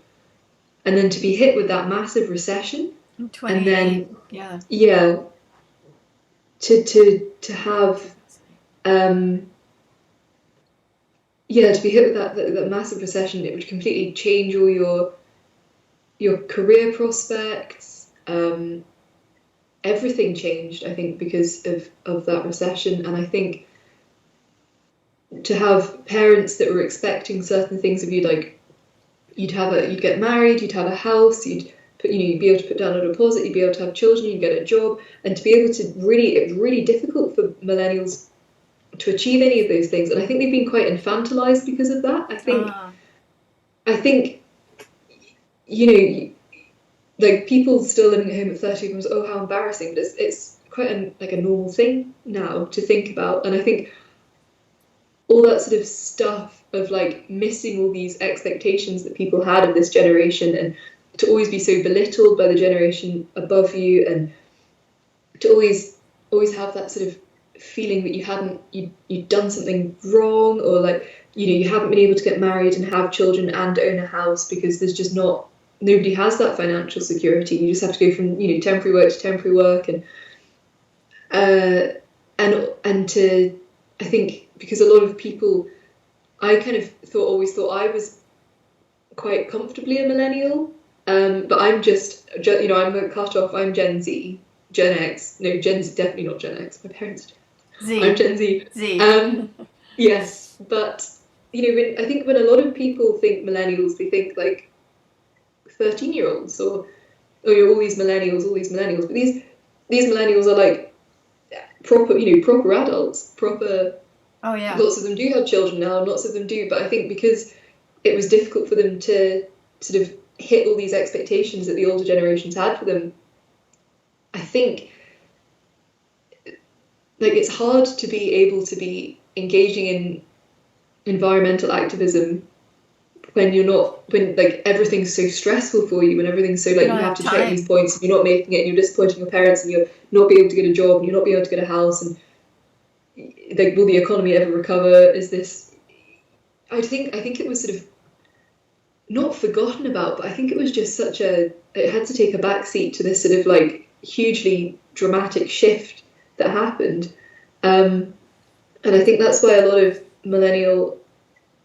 And then to be hit with that massive recession, and 28, then yeah. yeah, to have to be hit with that massive recession, it would completely change all your career prospects. Everything changed, I think, because of that recession. And I think to have parents that were expecting certain things of you, like you'd get married, you'd have a house, you'd be able to put down a deposit, you'd be able to have children, you'd get a job, and to be able to it's really difficult for millennials to achieve any of those things. And I think they've been quite infantilized because of that. I think like people still living at home at 30 goes, oh, how embarrassing, but it's quite a normal thing now to think about. And I think all that sort of stuff of like missing all these expectations that people had of this generation, and to always be so belittled by the generation above you, and to always have that sort of feeling that you'd done something wrong, or like, you haven't been able to get married and have children and own a house, because there's just not, nobody has that financial security. You just have to go from, temporary work to temporary work, uh, and to, I think, because a lot of people, I kind of always thought I was quite comfortably a millennial, but I'm just, I'm a cut off. I'm Gen Z, Gen X. No, Gen Z, definitely not Gen X. My parents. Z. I'm Gen Z. Yes, but I think when a lot of people think millennials, they think like 13-year-olds, or all these millennials, But these millennials are like proper adults, proper. Oh yeah. Lots of them do have children now, and lots of them do. But I think because it was difficult for them to sort of hit all these expectations that the older generations had for them, I think like it's hard to be able to be engaging in environmental activism when like everything's so stressful for you, and everything's so like you have to check these points, and you're not making it, and you're disappointing your parents, and you're not being able to get a job, and you're not being able to get a house, and like, will the economy ever recover? Is this? I think it was sort of not forgotten about, but I think it was just it had to take a backseat to this sort of like hugely dramatic shift that happened, and I think that's why a lot of millennial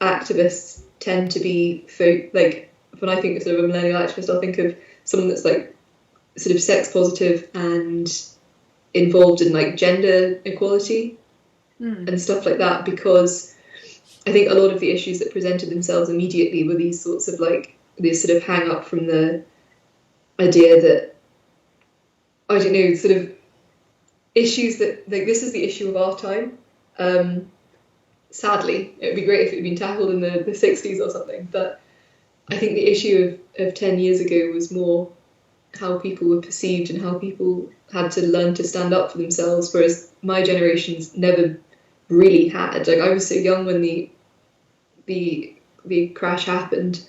activists tend to be like, when I think of sort of a millennial activist, I'll think of someone that's like sort of sex positive and involved in like gender equality and stuff like that, because I think a lot of the issues that presented themselves immediately were these sorts of like this sort of hang up from the idea that, I don't know, sort of issues that like this is the issue of our time. Sadly, it would be great if it had been tackled in the 60s or something, but I think the issue of 10 years ago was more how people were perceived and how people had to learn to stand up for themselves, whereas my generation's never really had. Like, I was so young when the crash happened,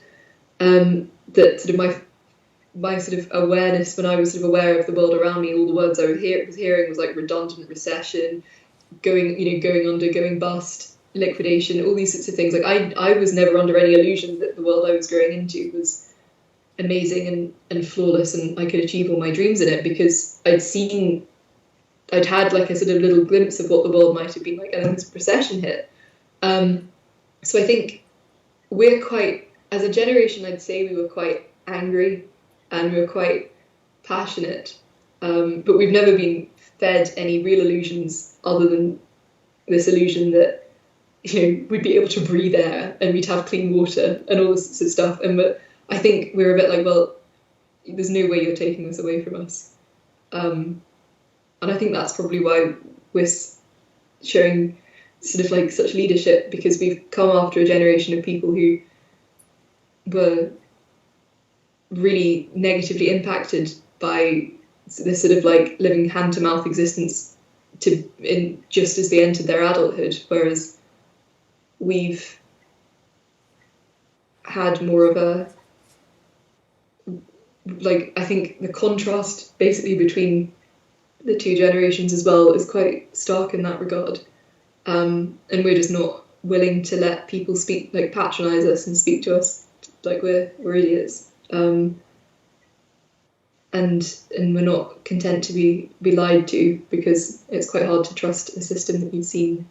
that sort of my sort of awareness, when I was sort of aware of the world around me, all the words I was hearing was like redundant, recession, going under, going bust, liquidation, all these sorts of things. Like, I was never under any illusion that the world I was growing into was amazing and flawless, and I could achieve all my dreams in it, because I'd had like a sort of little glimpse of what the world might have been like, and then this recession hit. So I think we're quite, as a generation, I'd say we were quite angry and we were quite passionate, but we've never been fed any real illusions other than this illusion that we'd be able to breathe air and we'd have clean water and all this sort of stuff. And I think we're a bit like, well, there's no way you're taking this away from us. And I think that's probably why we're showing sort of like such leadership, because we've come after a generation of people who were really negatively impacted by this sort of like living hand-to-mouth existence just as they entered their adulthood, whereas we've had more of a, like, I think the contrast basically between the two generations as well is quite stark in that regard, and we're just not willing to let people speak, like, patronize us and speak to us like we're idiots, and we're not content to be lied to, because it's quite hard to trust a system that you've seen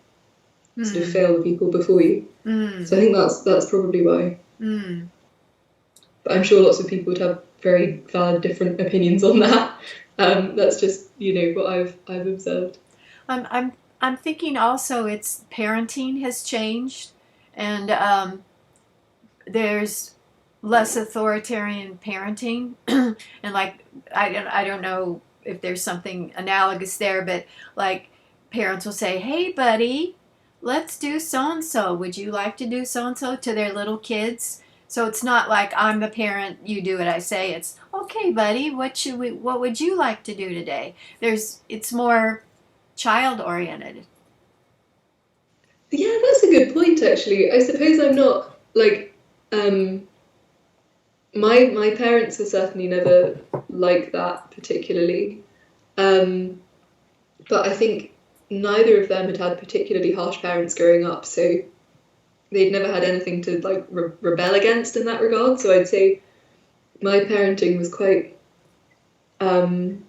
sort of fail the people before you. So I think that's probably why. But I'm sure lots of people would have very valid different opinions on that. That's just what I've observed. I'm thinking also it's parenting has changed, and there's less authoritarian parenting, and like I don't know if there's something analogous there, but like parents will say, "Hey, buddy, let's do so and so. Would you like to do so and so?" to their little kids. So it's not like, I'm the parent, you do what I say. It's, "Okay, buddy, what would you like to do today?" It's more child oriented. Yeah, that's a good point, actually. I suppose I'm not like, my parents were certainly never like that particularly, but I think neither of them had had particularly harsh parents growing up, so they'd never had anything to like rebel against in that regard. So I'd say my parenting was um,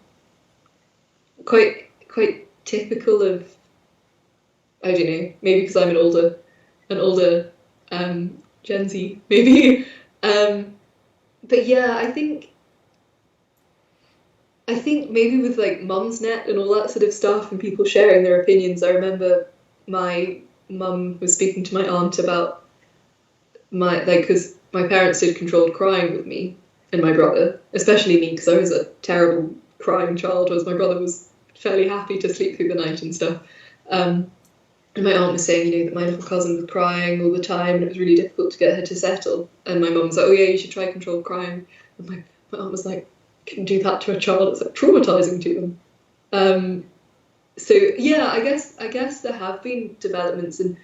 quite typical of, I don't know, maybe because I'm an older Gen Z, maybe. Um, but yeah, I think maybe with like Mumsnet and all that sort of stuff and people sharing their opinions, I remember my mum was speaking to my aunt about my like because my parents did controlled crying with me and my brother, especially me because I was a terrible crying child, whereas my brother was fairly happy to sleep through the night and stuff. Um, and my aunt was saying, that my little cousin was crying all the time and it was really difficult to get her to settle. And my mum was like, oh yeah, you should try controlled crying. And my aunt was like, couldn't do that to a child. It's like traumatizing to them. Um, so yeah, I guess there have been developments, and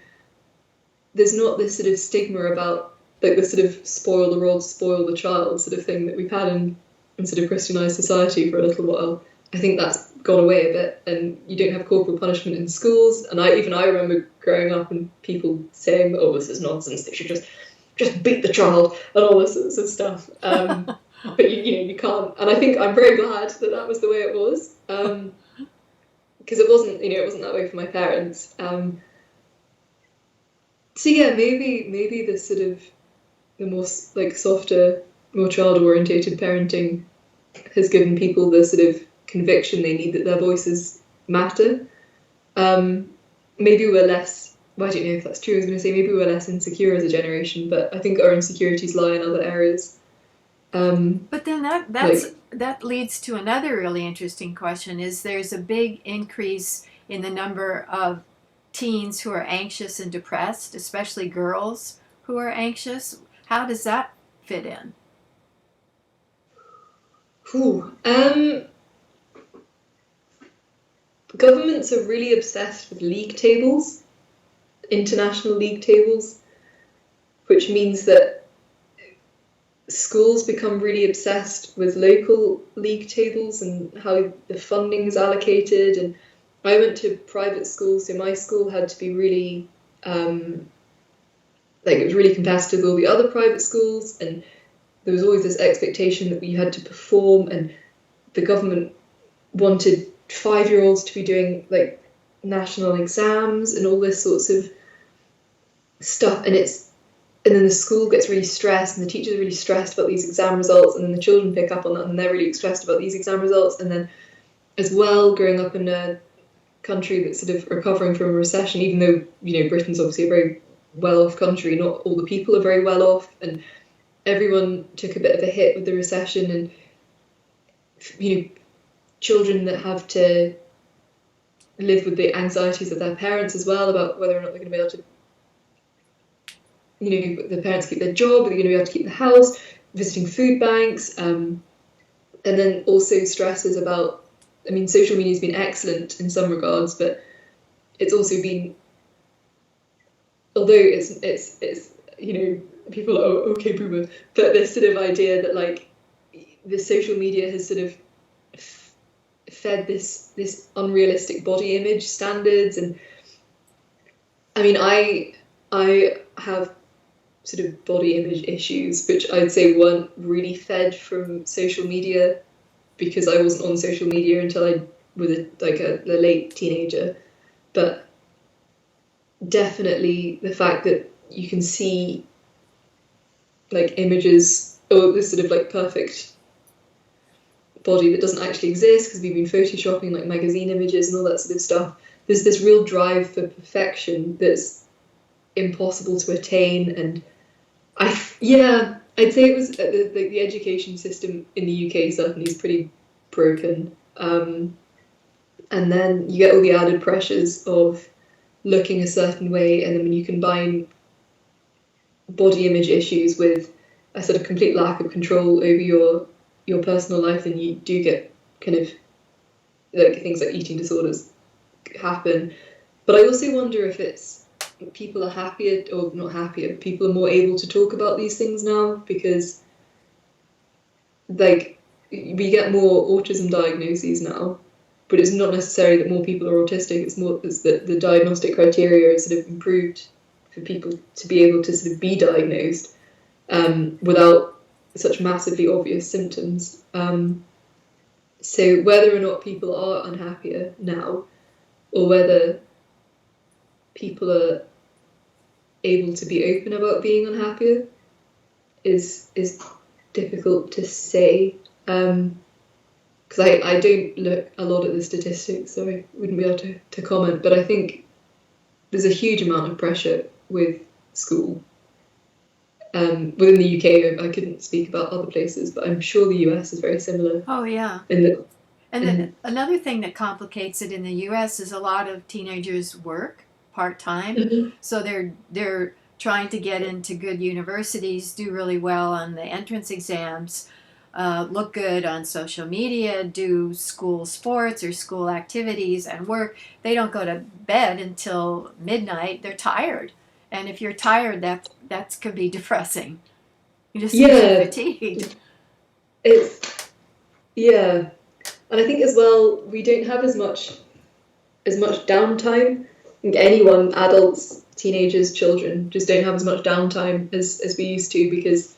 there's not this sort of stigma about like the sort of spoil the rod, spoil the child sort of thing that we've had in sort of Christianized society for a little while. I think that's gone away a bit, and you don't have corporal punishment in schools. And I remember growing up and people saying, "Oh, this is nonsense. They should just beat the child," and all this sort of stuff. But you can't. And I think I'm very glad that that was the way it was, because it wasn't that way for my parents. So yeah, maybe the sort of the more like softer, more child orientated parenting has given people the sort of conviction they need that their voices matter. Maybe we're less. Well, I don't know if that's true. I was going to say maybe we're less insecure as a generation, but I think our insecurities lie in other areas. But then Like, that leads to another really interesting question: is there's a big increase in the number of teens who are anxious and depressed, especially girls who are anxious. How does that fit in? whew, governments are really obsessed with league tables, international league tables, which means that schools become really obsessed with local league tables and how the funding is allocated. And I went to private schools, so my school had to be really, like, it was really competitive with all the other private schools, and there was always this expectation that we had to perform, and the government wanted 5-year-olds to be doing like national exams and all this sorts of stuff. And then the school gets really stressed, and the teachers are really stressed about these exam results, and then the children pick up on that and they're really stressed about these exam results. And then as well, growing up in a country that's sort of recovering from a recession, even though Britain's obviously a very well-off country, not all the people are very well off, and everyone took a bit of a hit with the recession. And children that have to live with the anxieties of their parents as well about whether or not they're going to be able to, the parents keep their job, are they going to be able to keep the house, visiting food banks, and then also stresses about, social media has been excellent in some regards, but it's also been, although it's people are, oh, okay, boomer, but this sort of idea that like the social media has sort of fed this unrealistic body image standards. And I have sort of body image issues, which I'd say weren't really fed from social media, because I wasn't on social media until I was a late teenager. But definitely the fact that you can see like images, or this sort of like perfect body that doesn't actually exist because we've been photoshopping like magazine images and all that sort of stuff. There's this real drive for perfection that's impossible to attain. And I'd say it was the education system in the UK certainly is pretty broken. And then you get all the added pressures of looking a certain way, and then when you combine body image issues with a sort of complete lack of control over your personal life, and you do get kind of like things like eating disorders happen. But I also wonder if it's people are happier, or not happier, people are more able to talk about these things now, because like we get more autism diagnoses now, but it's not necessarily that more people are autistic. It's that the diagnostic criteria is sort of improved for people to be able to sort of be diagnosed without such massively obvious symptoms. So whether or not people are unhappier now, or whether people are able to be open about being unhappier, is difficult to say. Because I don't look a lot at the statistics, so I wouldn't be able to comment. But I think there's a huge amount of pressure with school. Within the UK, I couldn't speak about other places, but I'm sure the US is very similar. Oh, yeah. In And then another thing that complicates it in the U.S. is a lot of teenagers work part-time, Mhm. so they're trying to get into good universities, do really well on the entrance exams, look good on social media, do school sports or school activities, and work. They don't go to bed until midnight. They're tired, and if you're tired, that could be depressing. You just feel Yeah, fatigued. it's yeah, and I think as well we don't have as much downtime. I think anyone, adults, teenagers, children, just don't have as much downtime as we used to, because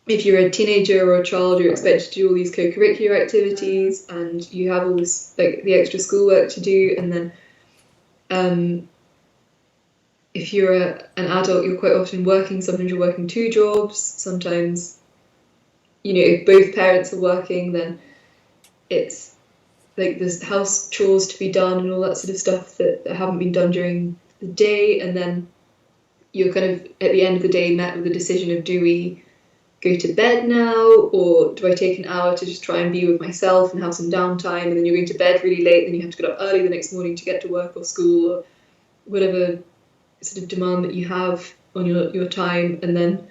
if you're a teenager or a child, you're expected to do all these co-curricular activities, and you have all this like the extra schoolwork to do, and then if you're an adult, you're quite often working. Sometimes you're working two jobs. Sometimes, if both parents are working, then it's like there's house chores to be done and all that sort of stuff that haven't been done during the day, and then you're kind of at the end of the day met with the decision of, do we go to bed now, or do I take an hour to just try and be with myself and have some downtime, and then you're going to bed really late, then you have to get up early the next morning to get to work or school or whatever sort of demand that you have on your time, and then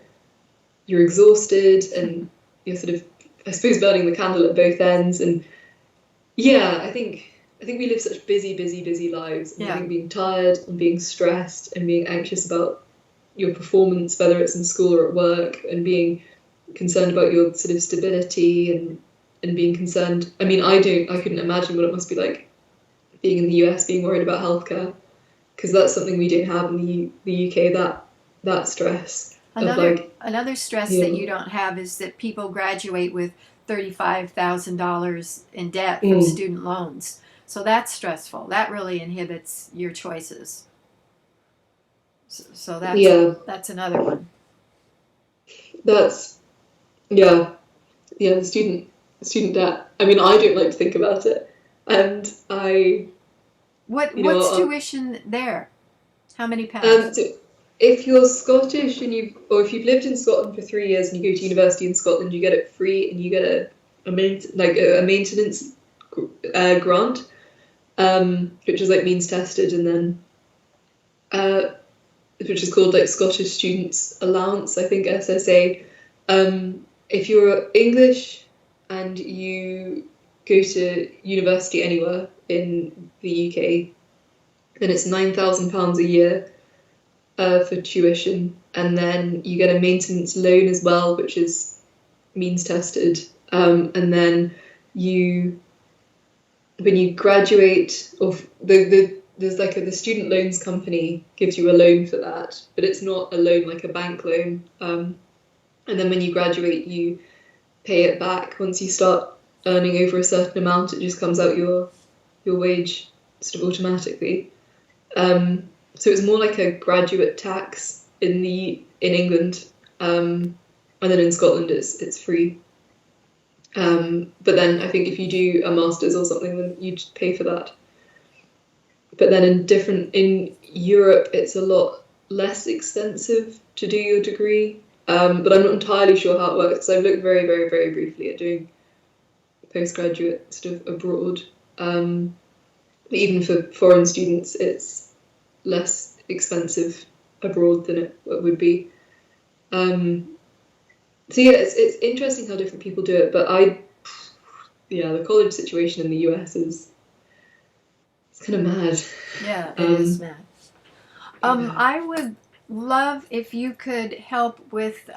you're exhausted and you're sort of, I suppose, burning the candle at both ends. And yeah, I think we live such busy lives, and I Yeah. think being tired and being stressed and being anxious about your performance, whether it's in school or at work, and being concerned about your sort of stability and being concerned. I mean, I couldn't imagine what it must be like being in the US, being worried about healthcare, because that's something we don't have in the UK. That stress of like, Another stress that you you don't have is that people graduate with $35,000 in debt from know, student loans. So that's stressful. That really inhibits your choices. So yeah, that's another one. that's yeah, yeah. The student debt. I mean, I don't like to think about it, and What's tuition there? How many pounds? so if you're Scottish and if you've lived in Scotland for 3 years and you go to university in Scotland, you get it free, and you get a maintenance grant, which is like means tested, and then which is called like Scottish Students Allowance, I think, SSA. If you're English and you go to university anywhere in the UK, then it's £9,000 a year for tuition, and then you get a maintenance loan as well, which is means tested. And then when you graduate, there's like the student loans company gives you a loan for that, but it's not a loan like a bank loan. And then when you graduate, you pay it back. Once you start earning over a certain amount, it just comes out your wage sort of automatically. So it's more like a graduate tax in England, and then in Scotland it's free. But then I think if you do a master's or something, then you'd pay for that. But then in Europe, it's a lot less expensive to do your degree. But I'm not entirely sure how it works. I've looked very, very, very briefly at doing postgraduate sort of abroad. But even for foreign students, it's less expensive abroad than it would be. So yeah, it's interesting how different people do it. But the college situation in the US is, it's kind of mad. Yeah, it is, Um, man. yeah. I would love if you could help with